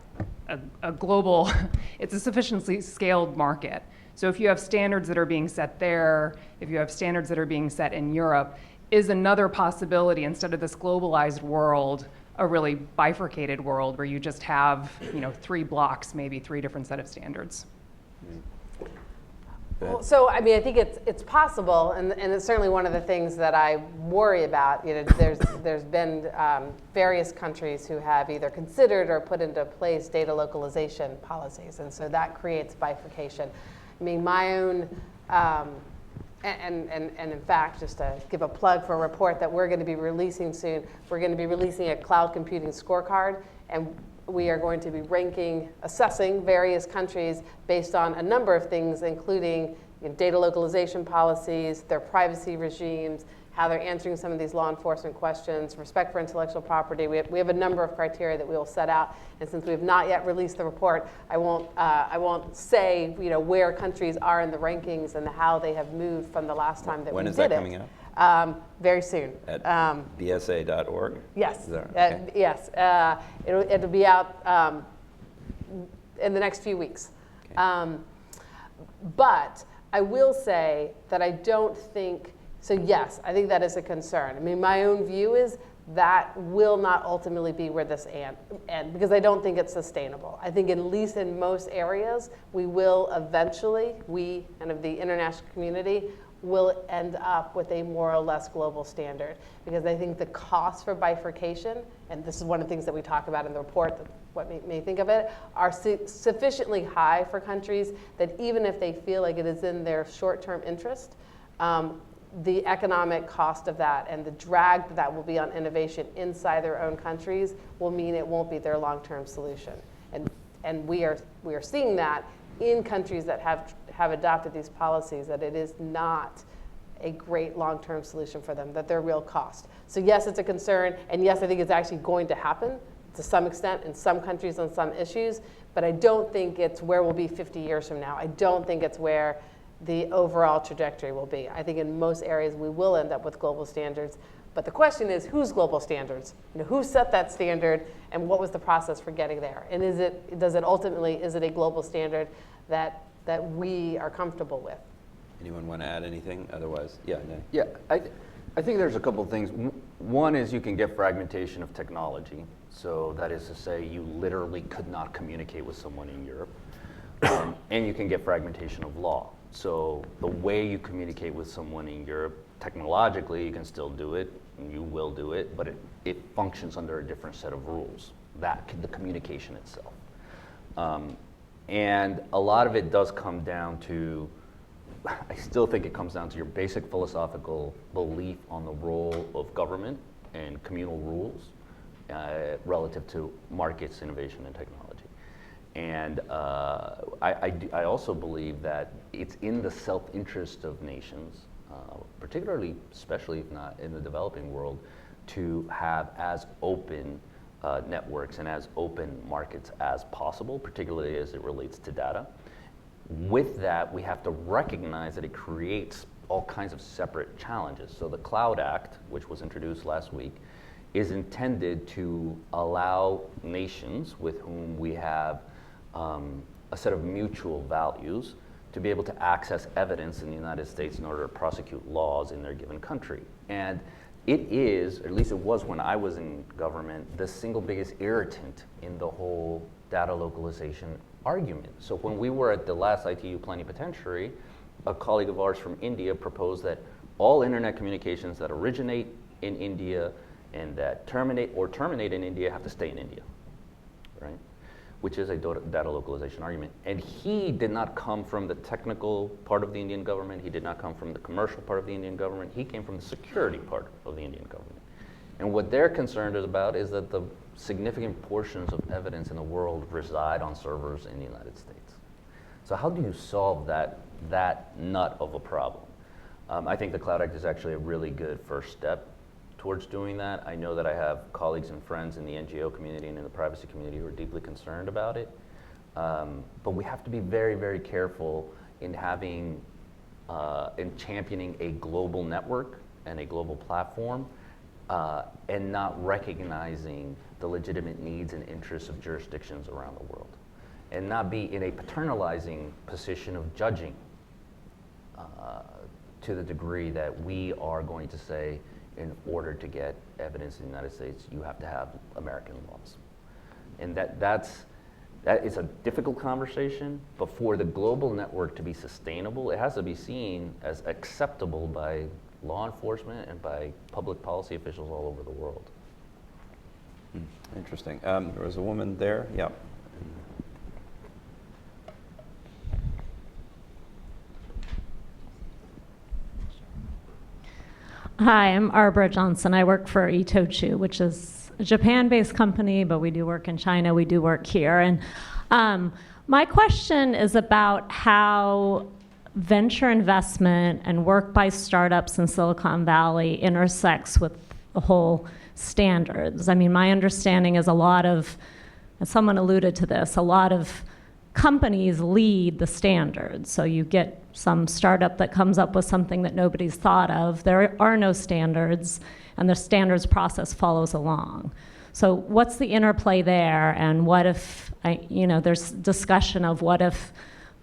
S6: a global, it's a sufficiently scaled market. So if you have standards that are being set there, if you have standards that are being set in Europe, is another possibility, instead of this globalized world, a really bifurcated world where you just have, 3 blocks, maybe 3 different set of standards?
S3: Well, so I think it's possible, and it's certainly one of the things that I worry about. There's been various countries who have either considered or put into place data localization policies, and so that creates bifurcation. My own. And in fact, just to give a plug for a report that we're going to be releasing soon, we're going to be releasing a cloud computing scorecard, and we are going to be assessing various countries based on a number of things, including data localization policies, their privacy regimes, how they're answering some of these law enforcement questions, respect for intellectual property. We have a number of criteria that we will set out, and since we have not yet released the report, I won't say where countries are in the rankings and how they have moved from the last time that we did it.
S1: When is that coming out?
S3: Very soon.
S1: At bsa.org?
S3: Yes.
S1: Okay.
S3: Yes. It'll be out in the next few weeks.
S1: Okay.
S3: But I will say that I don't think. So yes, I think that is a concern. My own view is that will not ultimately be where this ends, because I don't think it's sustainable. I think at least in most areas, we will eventually, kind of the international community, will end up with a more or less global standard. Because I think the cost for bifurcation, and this is one of the things that we talk about in the report, that what may think of it, are sufficiently high for countries that even if they feel like it is in their short-term interest, the economic cost of that and the drag that will be on innovation inside their own countries will mean it won't be their long-term solution. And we are seeing that in countries that have adopted these policies, that it is not a great long-term solution for them, that they're real cost. So yes, it's a concern, and yes, I think it's actually going to happen to some extent in some countries on some issues, but I don't think it's where we'll be 50 years from now. I don't think it's where the overall trajectory will be. I think in most areas we will end up with global standards, but the question is, whose global standards? Who set that standard, and what was the process for getting there? And is it a global standard that we are comfortable with?
S1: Anyone want to add anything? Otherwise, yeah, no.
S2: Yeah, I think there's a couple of things. One is you can get fragmentation of technology. So that is to say, you literally could not communicate with someone in Europe. And you can get fragmentation of law. So the way you communicate with someone in Europe, technologically, you can still do it, and you will do it, but it functions under a different set of rules, the communication itself. And a lot of it does come down to, I still think it comes down to your basic philosophical belief on the role of government and communal rules relative to markets, innovation, and technology. And I also believe that it's in the self-interest of nations, particularly, especially if not in the developing world, to have as open networks and as open markets as possible, particularly as it relates to data. With that, we have to recognize that it creates all kinds of separate challenges. So the Cloud Act, which was introduced last week, is intended to allow nations with whom we have a set of mutual values to be able to access evidence in the United States in order to prosecute laws in their given country. And it is, or at least it was when I was in government, the single biggest irritant in the whole data localization argument. So when we were at the last ITU plenipotentiary, a colleague of ours from India proposed that all internet communications that originate in India and that terminate in India have to stay in India, right? Which is a data localization argument. And he did not come from the technical part of the Indian government. He did not come from the commercial part of the Indian government. He came from the security part of the Indian government. And what they're concerned about is that the significant portions of evidence in the world reside on servers in the United States. So how do you solve that nut of a problem? I think the Cloud Act is actually a really good first step towards doing that. I know that I have colleagues and friends in the NGO community and in the privacy community who are deeply concerned about it. But we have to be very, very careful in championing a global network and a global platform and not recognizing the legitimate needs and interests of jurisdictions around the world, and not be in a paternalizing position of judging to the degree that we are going to say, in order to get evidence in the United States, you have to have American laws. And that is a difficult conversation, but for the global network to be sustainable, it has to be seen as acceptable by law enforcement and by public policy officials all over the world.
S1: Interesting. There was a woman there. Yeah.
S7: Hi, I'm Arbor Johnson. I work for Itochu, which is a Japan-based company, but we do work in China. We do work here. And my question is about how venture investment and work by startups in Silicon Valley intersects with the whole standards. I mean, my understanding is a lot of, and someone alluded to this, a lot of companies lead the standards. So you get some startup that comes up with something that nobody's thought of. There are no standards, and the standards process follows along. So what's the interplay there, and what if, there's discussion of what if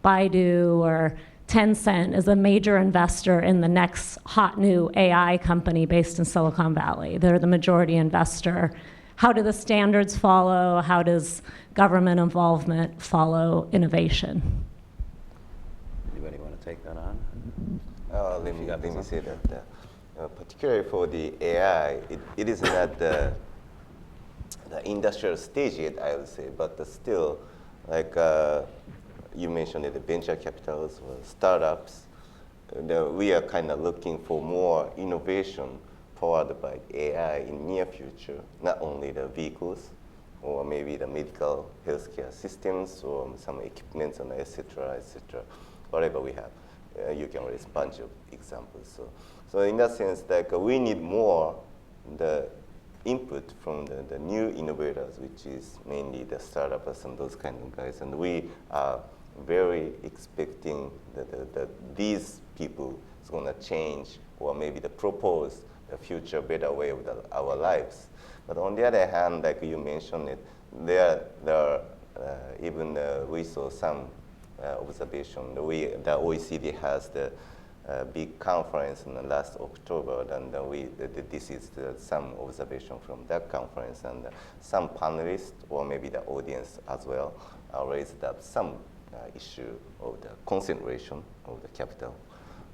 S7: Baidu or Tencent is a major investor in the next hot new AI company based in Silicon Valley. They're the majority investor. How do the standards follow? How does government involvement follow innovation?
S1: Anybody want to take that on?
S4: Let me say that particularly for the AI, it is not the industrial stage yet, I would say, but still, like you mentioned it, the venture capitals or startups, we are kind of looking for more innovation powered by AI in near future, not only the vehicles, or maybe the medical healthcare systems, or some equipment, and et cetera, whatever we have. You can raise a bunch of examples. So in that sense, like we need more the input from the new innovators, which is mainly the startups and those kind of guys. And we are very expecting that these people is going to change or maybe to propose a future better way of our lives. But on the other hand, like you mentioned it, even we saw some observation. The OECD has the big conference in the last October, and this is some observation from that conference, and some panelists or maybe the audience as well raised up some issue of the concentration of the capital,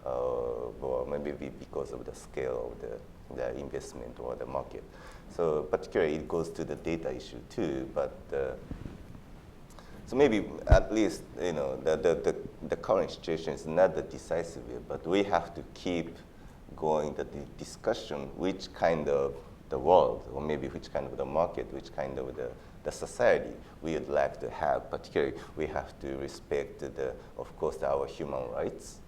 S4: or maybe because of the scale of the investment or the market. So particularly it goes to the data issue too, but so maybe at least the current situation is not the decisive yet, but we have to keep going the discussion which kind of the world, or maybe which kind of the market, which kind of the society we would like to have. Particularly, we have to respect of course, our human rights,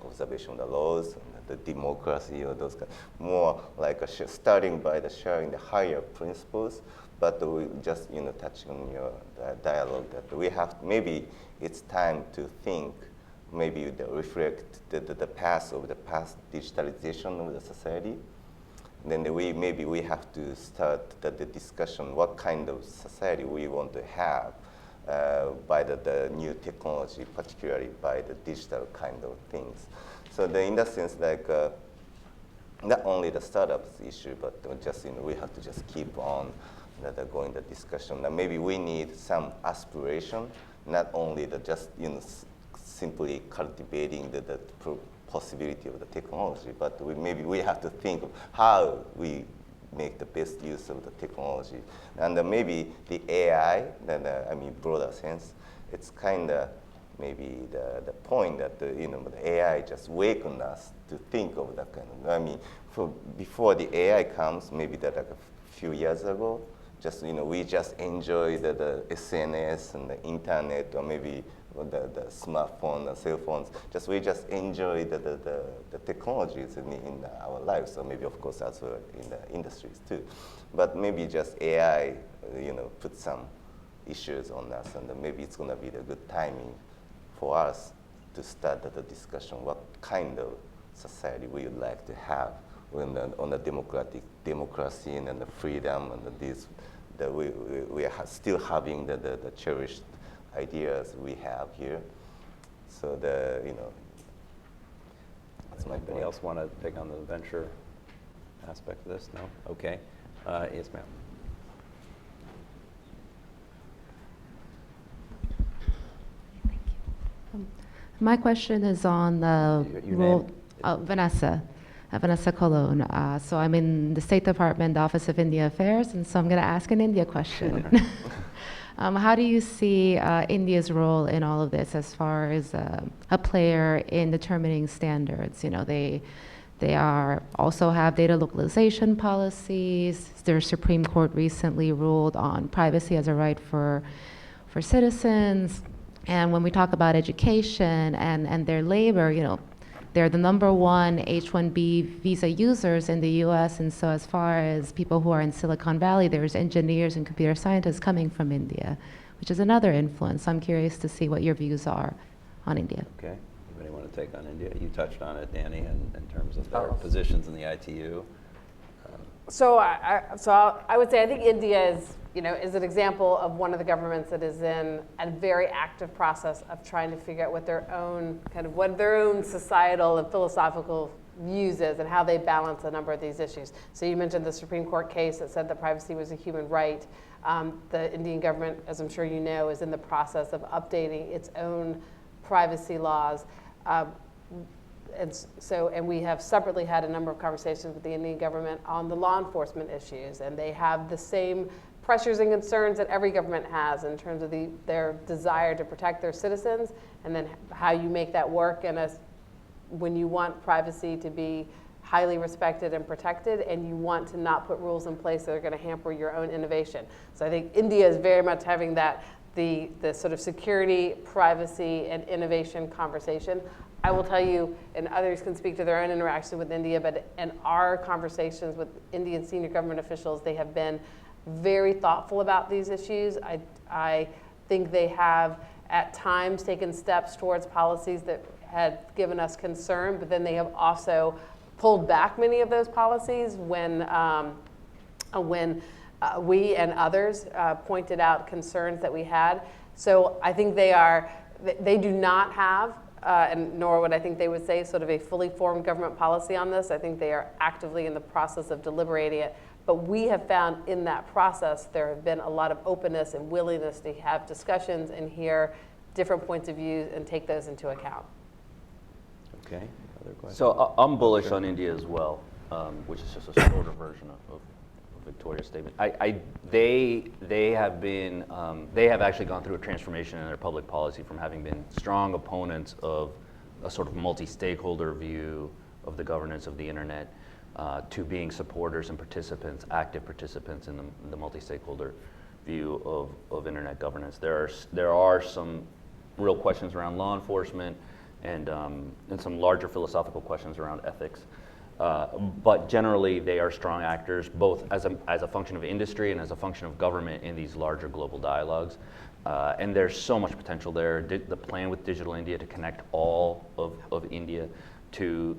S4: observation of the laws, and the democracy, or those kind. More like starting by sharing the higher principles. But we just touching on your dialogue that we have. Maybe it's time to think. Maybe reflect the past of the past digitalization of the society. Then maybe we have to start the discussion what kind of society we want to have by the new technology, particularly by the digital kind of things. So in that sense, like not only the startups issue, but just we have to just keep on going the discussion. And maybe we need some aspiration, not only just simply cultivating the possibility of the technology, but maybe we have to think of how we make the best use of the technology. And maybe the AI, broader sense, it's kind of maybe the point that the AI just wakened us to think of that kind of. Before the AI comes, maybe like a few years ago, just we just enjoy the SNS and the internet, or maybe the smartphone and cell phones. We just enjoy the technologies in our lives. So maybe of course as well in the industries too. But maybe just AI, put some issues on us, and maybe it's going to be the good timing for us to start the discussion what kind of society we would like to have on the democracy and the freedom and these that we are still having the cherished ideas we have here. So that's my
S1: Anybody
S4: point.
S1: else want to take on the venture aspect of this? No? Okay. Yes, ma'am.
S8: My question is on the
S1: Your
S8: role.
S1: name?
S8: Vanessa Colon. So I'm in the State Department Office of India Affairs, and so I'm going to ask an India question. How do you see India's role in all of this as far as a player in determining standards? They are also have data localization policies. Their Supreme Court recently ruled on privacy as a right for citizens. And when we talk about education and their labor, they're the #1 H-1B visa users in the US, and so as far as people who are in Silicon Valley, there's engineers and computer scientists coming from India, which is another influence. I'm curious to see what your views are on India.
S1: Okay. Anybody want to take on India? You touched on it, Danny, in terms of their positions in the ITU.
S3: So I would say I think India is an example of one of the governments that is in a very active process of trying to figure out what their own societal and philosophical views is and how they balance a number of these issues. So you mentioned the Supreme Court case that said that privacy was a human right. The Indian government, as I'm sure you know, is in the process of updating its own privacy laws. And we have separately had a number of conversations with the Indian government on the law enforcement issues, and they have the same pressures and concerns that every government has in terms of their desire to protect their citizens, and then how you make that work when you want privacy to be highly respected and protected, and you want to not put rules in place that are going to hamper your own innovation. So I think India is very much having the sort of security, privacy, and innovation conversation. I will tell you, and others can speak to their own interaction with India, but in our conversations with Indian senior government officials, they have been very thoughtful about these issues. I think they have at times taken steps towards policies that had given us concern, but then they have also pulled back many of those policies when we and others pointed out concerns that we had. So I think they do not have, and nor would I think they would say, sort of a fully formed government policy on this. I think they are actively in the process of deliberating it. But we have found in that process there have been a lot of openness and willingness to have discussions and hear different points of view and take those into account.
S1: Okay, other questions?
S2: So I'm bullish on India as well, which is just a shorter version of Victoria's statement. They have actually gone through a transformation in their public policy from having been strong opponents of a sort of multi-stakeholder view of the governance of the internet to being supporters and participants, active participants in the multi-stakeholder view of internet governance. There are some real questions around law enforcement and some larger philosophical questions around ethics. But generally, they are strong actors, both as a function of industry and as a function of government in these larger global dialogues. And there's so much potential there. The plan with Digital India to connect all of India to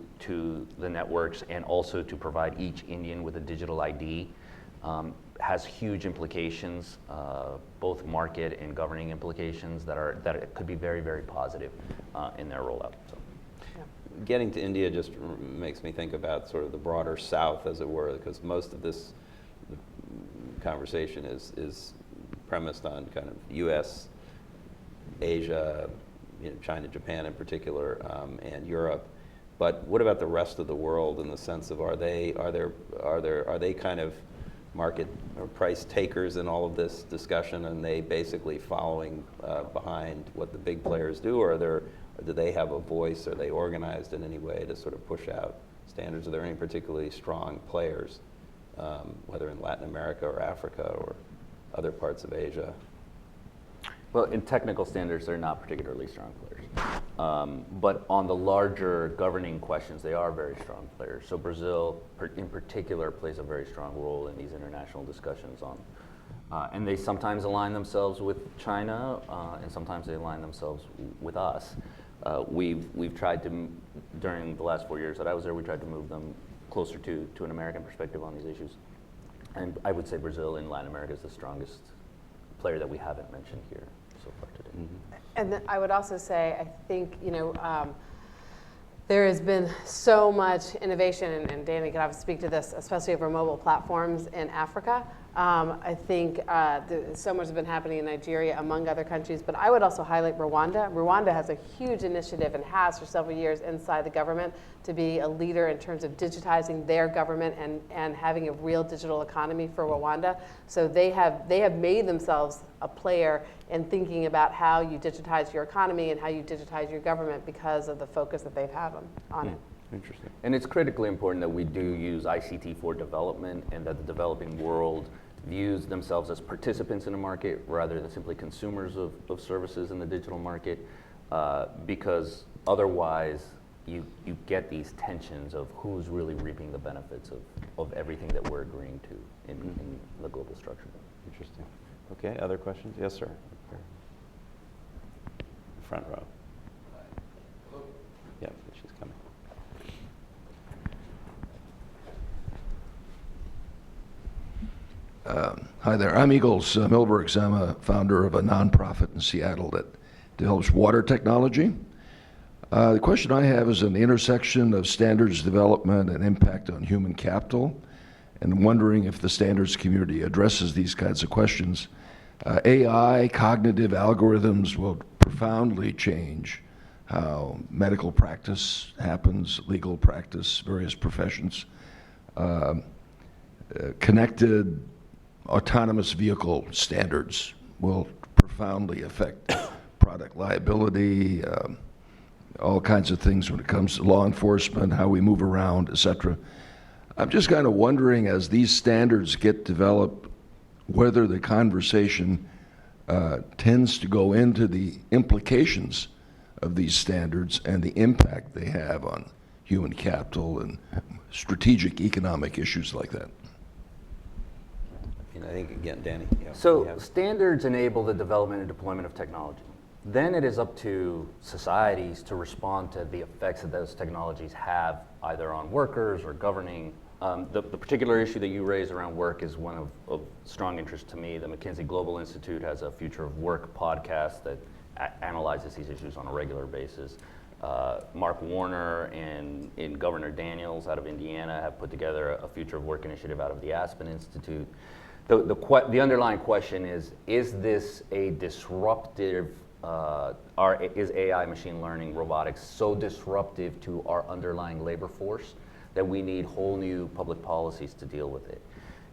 S2: the networks and also to provide each Indian with a digital ID has huge implications, both market and governing implications that could be very, very positive in their rollout. So.
S1: Getting to India just makes me think about sort of the broader South, as it were, because most of this conversation is premised on kind of U.S., Asia, China, Japan in particular, and Europe. But what about the rest of the world in the sense of are they kind of market or price takers in all of this discussion, and they basically following behind what the big players do, or do they have a voice? Are they organized in any way to sort of push out standards? Are there any particularly strong players, whether in Latin America or Africa or other parts of Asia?
S2: Well, in technical standards, they're not particularly strong players. But on the larger governing questions, they are very strong players. So Brazil, in particular, plays a very strong role in these international discussions on. And they sometimes align themselves with China, and sometimes they align themselves with us. We've tried to, during the last 4 years that I was there, we tried to move them closer to an American perspective on these issues. And I would say Brazil in Latin America is the strongest player that we haven't mentioned here so far today. Mm-hmm.
S3: And then I would also say, I think, there has been so much innovation, and Danny can obviously speak to this, especially over mobile platforms in Africa. I think so much has been happening in Nigeria, among other countries, but I would also highlight Rwanda. Rwanda has a huge initiative and has for several years inside the government to be a leader in terms of digitizing their government and having a real digital economy for Rwanda. So they have made themselves a player in thinking about how you digitize your economy and how you digitize your government because of the focus that they've had on it.
S1: Interesting.
S2: And it's critically important that we do use ICT for development and that the developing world views themselves as participants in a market rather than simply consumers of services in the digital market, because otherwise you get these tensions of who's really reaping the benefits of everything that we're agreeing to in the global structure.
S1: Interesting. Okay, other questions? Yes, sir. Here. Front row. Yeah, she's coming.
S9: Hi there. I'm Eagles Milbergs. I'm a founder of a nonprofit in Seattle that develops water technology. The question I have is an intersection of standards development and impact on human capital, and I'm wondering if the standards community addresses these kinds of questions. AI, cognitive algorithms will profoundly change how medical practice happens, legal practice, various professions. Connected autonomous vehicle standards will profoundly affect product liability, all kinds of things when it comes to law enforcement, how we move around, et cetera. I'm just kind of wondering, as these standards get developed, whether the conversation tends to go into the implications of these standards and the impact they have on human capital and strategic economic issues like that.
S1: I think, again, Danny. Yeah.
S2: So
S1: Yeah.
S2: standards enable the development and deployment of technology. then it is up to societies to respond to the effects that those technologies have either on workers or governing. The particular issue that you raise around work is one of strong interest to me. The McKinsey Global Institute has a Future of Work podcast that analyzes these issues on a regular basis. Mark Warner and Governor Daniels out of Indiana have put together a Future of Work initiative out of the Aspen Institute. The underlying question is this a disruptive, is AI, machine learning, robotics so disruptive to our underlying labor force that we need whole new public policies to deal with it?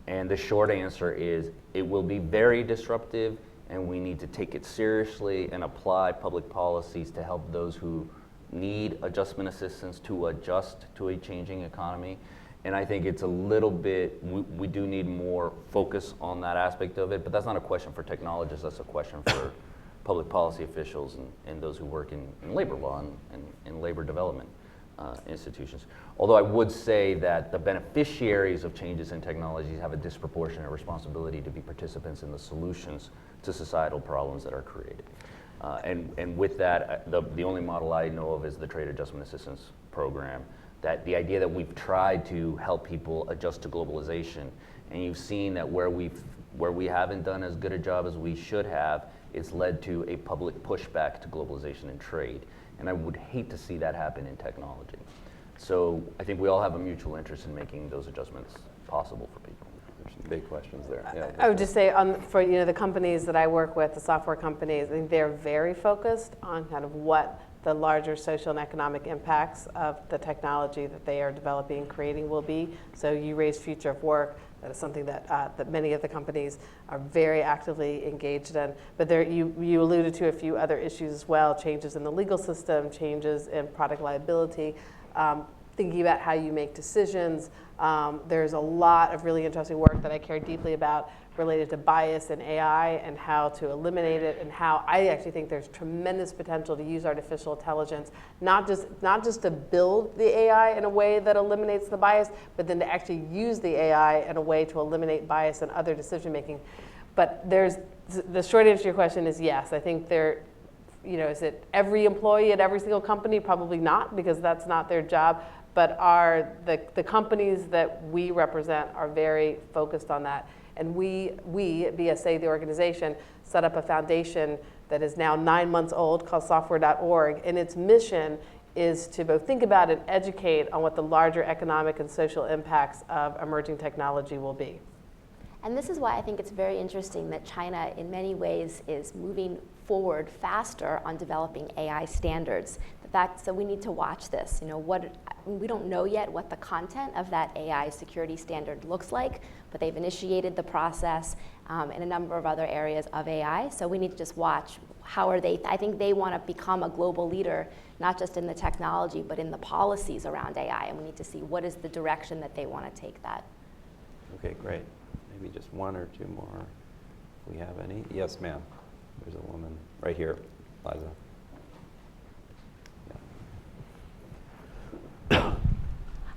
S2: And the short answer is it will be very disruptive, and we need to take it seriously and apply public policies to help those who need adjustment assistance to adjust to a changing economy. And I think it's a little bit, we do need more focus on that aspect of it, but that's not a question for technologists, that's a question for public policy officials and those who work in labor law and labor development institutions. Although I would say that the beneficiaries of changes in technologies have a disproportionate responsibility to be participants in the solutions to societal problems that are created. And with that, the only model I know of is the Trade Adjustment Assistance Program. That the idea that we've tried to help people adjust to globalization, and you've seen that where we haven't done as good a job as we should have, it's led to a public pushback to globalization and trade. And I would hate to see that happen in technology. So I think we all have a mutual interest in making those adjustments possible for people.
S1: There's some big questions there. Yeah,
S3: I would just say for the companies that I work with, the software companies, I think they're very focused on kind of what the larger social and economic impacts of the technology that they are developing and creating will be. So you raised future of work. That is something that many of the companies are very actively engaged in. But you alluded to a few other issues as well, changes in the legal system, changes in product liability, thinking about how you make decisions. There's a lot of really interesting work that I care deeply about related to bias in AI and how to eliminate it, and how I actually think there's tremendous potential to use artificial intelligence, not just to build the AI in a way that eliminates the bias, but then to actually use the AI in a way to eliminate bias in other decision making. But the short answer to your question is yes. I think is it every employee at every single company? Probably not, because that's not their job. But the companies that we represent are very focused on that. And we at BSA, the organization, set up a foundation that is now 9 months old called software.org. And its mission is to both think about and educate on what the larger economic and social impacts of emerging technology will be.
S5: And this is why I think it's very interesting that China, in many ways, is moving forward faster on developing AI standards. So we need to watch this. We don't know yet what the content of that AI security standard looks like, but they've initiated the process in a number of other areas of AI. So we need to just watch how are they. I think they want to become a global leader, not just in the technology, but in the policies around AI. And we need to see what is the direction that they want to take that.
S1: Okay, great. Maybe just one or two more, if we have any. Yes, ma'am. There's a woman right here, Liza.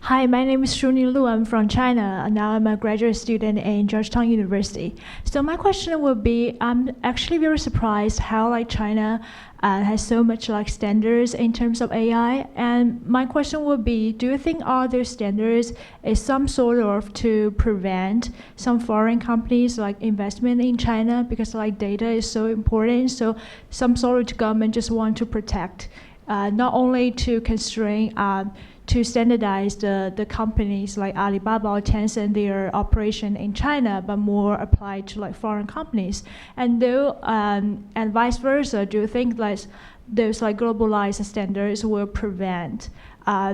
S10: Hi, my name is Shuni Lu. I'm from China. Now I'm a graduate student in Georgetown University. So my question would be, I'm actually very surprised how China has so much standards in terms of AI. And my question would be, do you think all those standards is some sort of to prevent some foreign companies investment in China, because data is so important? So some sort of government just want to protect, not only to constrain to standardize the companies like Alibaba or Tencent, their operation in China, but more applied to foreign companies. And and vice versa, do you think those globalized standards will prevent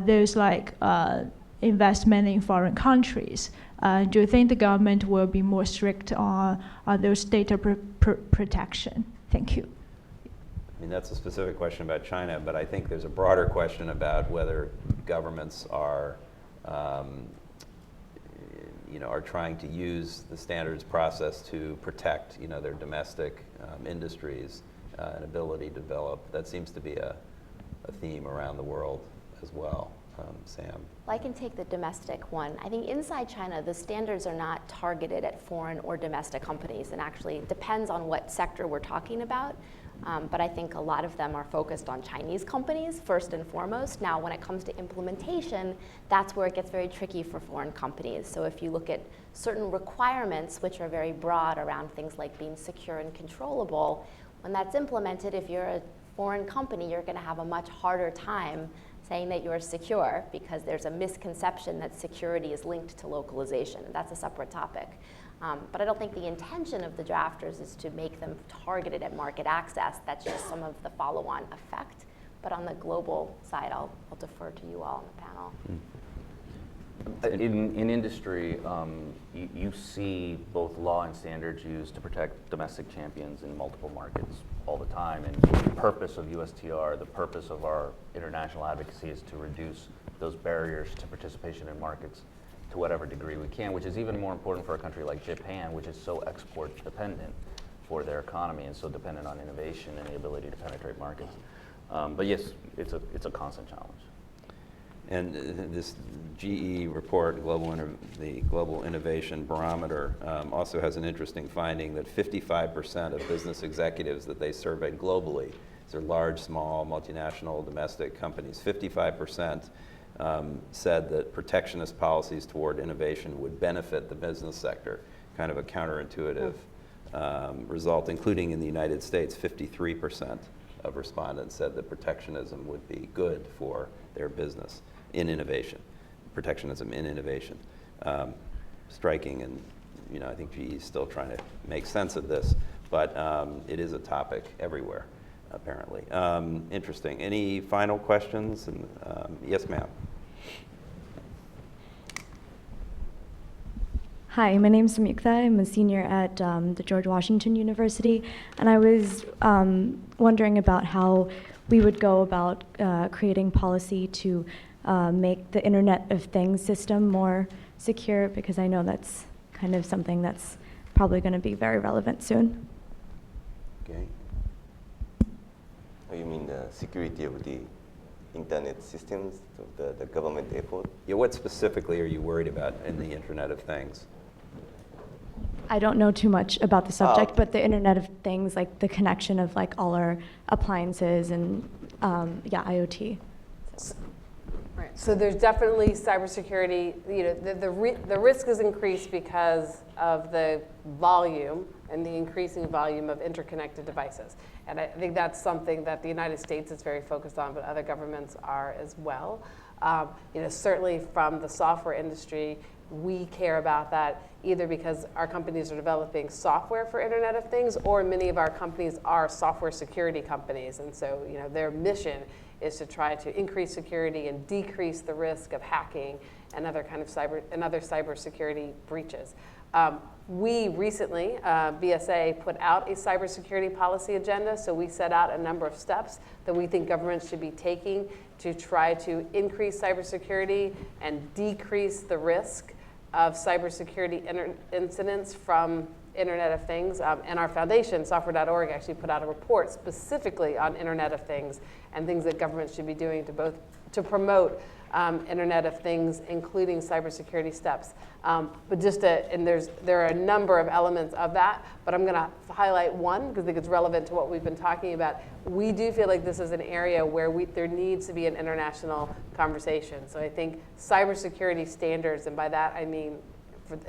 S10: those investment in foreign countries? Do you think the government will be more strict on those data protection? Thank you.
S1: I mean, that's a specific question about China, but I think there's a broader question about whether governments are trying to use the standards process to protect, their domestic industries and ability to develop. That seems to be a theme around the world as well. Sam?
S5: Well, I can take the domestic one. I think inside China, the standards are not targeted at foreign or domestic companies, and actually it depends on what sector we're talking about. But I think a lot of them are focused on Chinese companies first and foremost. Now, when it comes to implementation, that's where it gets very tricky for foreign companies. So if you look at certain requirements, which are very broad around things like being secure and controllable, when that's implemented, if you're a foreign company, you're going to have a much harder time saying that you're secure, because there's a misconception that security is linked to localization, and that's a separate topic. But I don't think the intention of the drafters is to make them targeted at market access. That's just some of the follow-on effect. But on the global side, I'll defer to you all on the panel.
S2: In industry, you see both law and standards used to protect domestic champions in multiple markets all the time. And the purpose of USTR, the purpose of our international advocacy, is to reduce those barriers to participation in markets to whatever degree we can, which is even more important for a country like Japan, which is so export dependent for their economy and so dependent on innovation and the ability to penetrate markets. But yes, it's a constant challenge.
S1: And this GE report, the Global Innovation Barometer, also has an interesting finding that 55% of business executives that they surveyed globally, these are large, small, multinational, domestic companies, 55% said that protectionist policies toward innovation would benefit the business sector, kind of a counterintuitive result, including in the United States, 53% of respondents said that protectionism would be good for their business in innovation, protectionism in innovation. Striking, and I think GE is still trying to make sense of this, but it is a topic everywhere, apparently. Interesting. Any final questions? And, yes, ma'am.
S11: Hi, my name's Samyukta. I'm a senior at the George Washington University, and I was wondering about how we would go about creating policy to make the Internet of Things system more secure, because I know that's kind of something that's probably going to be very relevant soon.
S1: Okay.
S4: You mean the security of the internet systems, of the government effort?
S1: Yeah, what specifically are you worried about in the Internet of Things?
S11: I don't know too much about the subject, but the Internet of Things, like the connection of like all our appliances and IoT.
S3: Right. So there's definitely cybersecurity. The risk is increased because of the volume and the increasing volume of interconnected devices. And I think that's something that the United States is very focused on, but other governments are as well. Certainly from the software industry, we care about that either because our companies are developing software for Internet of Things, or many of our companies are software security companies. And so, their mission is to try to increase security and decrease the risk of hacking and other kind of cybersecurity breaches. We recently, BSA, put out a cybersecurity policy agenda. So we set out a number of steps that we think governments should be taking to try to increase cybersecurity and decrease the risk of cybersecurity incidents from Internet of Things. And our foundation, software.org, actually put out a report specifically on Internet of Things and things that governments should be doing to promote Internet of Things, including cybersecurity steps. But there are a number of elements of that, but I'm going to highlight one because I think it's relevant to what we've been talking about. We do feel like this is an area where there needs to be an international conversation. So I think cybersecurity standards, and by that I mean,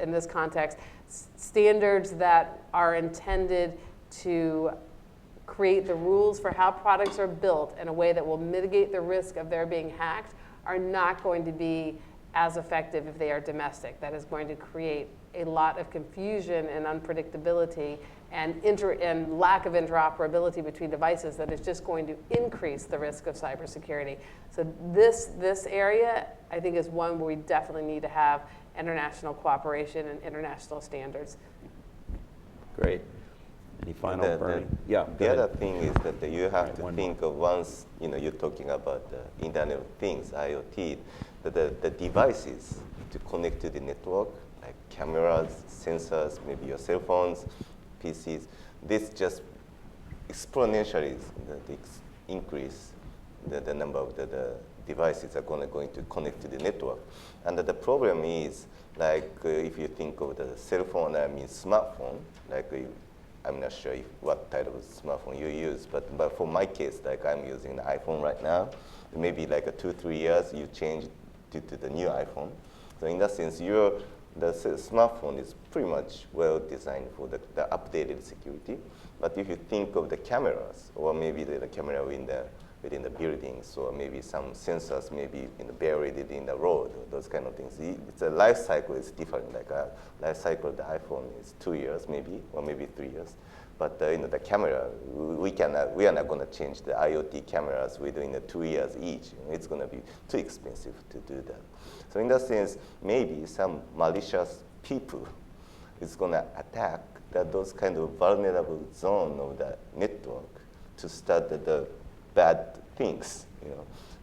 S3: in this context, standards that are intended to create the rules for how products are built in a way that will mitigate the risk of their being hacked, are not going to be as effective if they are domestic. That is going to create a lot of confusion and unpredictability and lack of interoperability between devices that is just going to increase the risk of cybersecurity. So this area, I think, is one where we definitely need to have international cooperation and international standards.
S1: Great. Any final, Bernie? Yeah.
S4: The other thing is that you have to think of once you're talking about the Internet of Things, IoT, the devices to connect to the network, like cameras, sensors, maybe your cell phones, PCs. This just exponentially increase the number of the devices are going to connect to the network. And the problem is, like, if you think of the cell phone, I mean smartphone, like, I'm not sure what type of smartphone you use, but for my case, like, I'm using the iPhone right now. Maybe like 2-3 years, you change to the new iPhone. So in that sense, the smartphone is pretty much well designed for the updated security. But if you think of the cameras, or maybe the camera within the buildings, or maybe some sensors maybe buried in the road, or those kind of things. It's a life cycle is different. Like a life cycle of the iPhone is 2 years maybe, or maybe 3 years. But the camera, we are not going to change the IoT cameras within 2 years each. It's going to be too expensive to do that. So in that sense, maybe some malicious people is going to attack those kind of vulnerable zone of the network to start the bad things,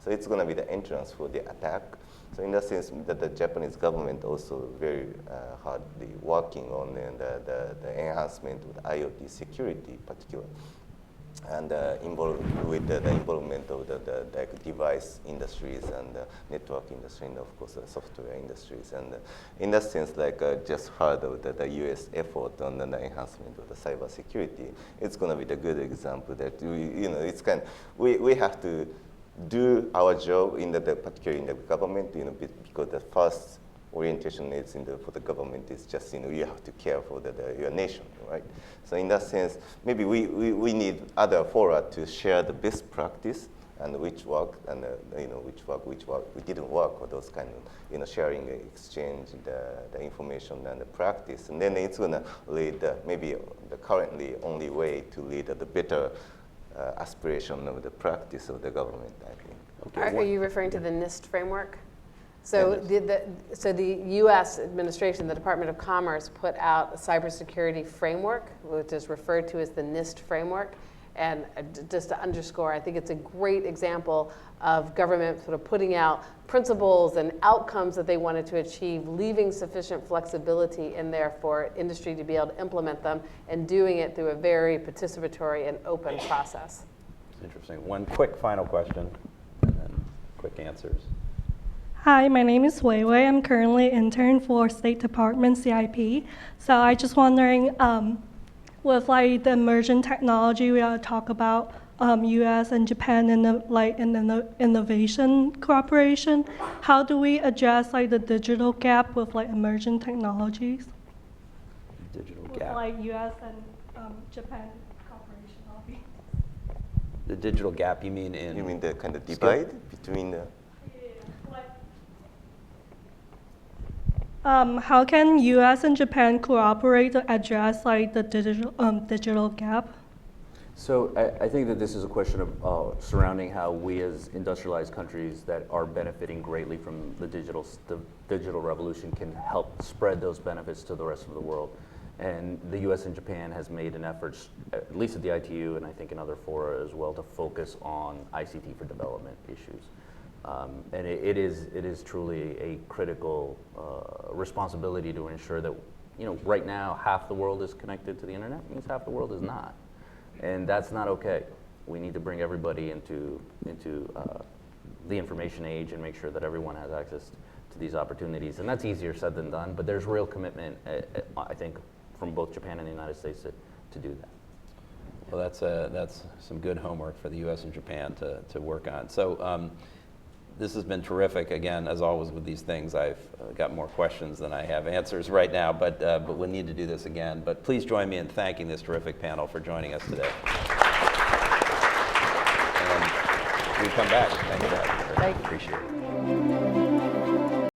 S4: So it's going to be the entrance for the attack. So in that sense, the Japanese government also very hardly working on the enhancement of the IoT security, particularly, and involved with the involvement of the device industries and the network industry, and of course the software industries. And in that sense, like just heard of the U.S. effort on the enhancement of the cybersecurity, it's going to be the good example that we have to do our job particularly in the government, because the first orientation is for the government is just, you have to care for your nation, right? So in that sense, maybe we need other fora to share the best practice and which worked and which didn't work, or those kind of sharing, exchange the information and the practice, and then it's going to lead maybe the currently only way to lead the better aspiration of the practice of the government, I think.
S3: Okay. Are you referring to the NIST framework? So the U.S. administration, the Department of Commerce, put out a cybersecurity framework, which is referred to as the NIST framework. And just to underscore, I think it's a great example of government sort of putting out principles and outcomes that they wanted to achieve, leaving sufficient flexibility in there for industry to be able to implement them, and doing it through a very participatory and open process.
S1: Interesting. One quick final question, and then quick answers.
S12: Hi, my name is Wei Wei. I'm currently intern for State Department CIP. So I just wondering, with like the emerging technology, we talk about U.S. and Japan and the innovation cooperation. How do we address like the digital gap with like emerging technologies?
S1: Digital
S12: with,
S1: gap.
S12: like U.S. and Japan cooperation, obviously.
S1: The digital gap, you mean in?
S4: You mean the kind of divide between the?
S12: How can U.S. and Japan cooperate to address like the digital gap?
S2: So I think that this is a question of surrounding how we as industrialized countries that are benefiting greatly from the digital revolution can help spread those benefits to the rest of the world. And the U.S. and Japan has made an effort, at least at the ITU and I think in other fora as well, to focus on ICT for development issues. And it is truly a critical responsibility to ensure that, right now half the world is connected to the internet, means half the world is not. And that's not okay. We need to bring everybody into the information age and make sure that everyone has access to these opportunities. And that's easier said than done, but there's real commitment, I think, from both Japan and the United States to do that.
S1: Well, that's some good homework for the U.S. and Japan to work on. So this has been terrific. Again, as always with these things, I've got more questions than I have answers right now, but we'll need to do this again. But please join me in thanking this terrific panel for joining us today. And we come back. Thank you.
S3: Thank you.
S1: Appreciate it.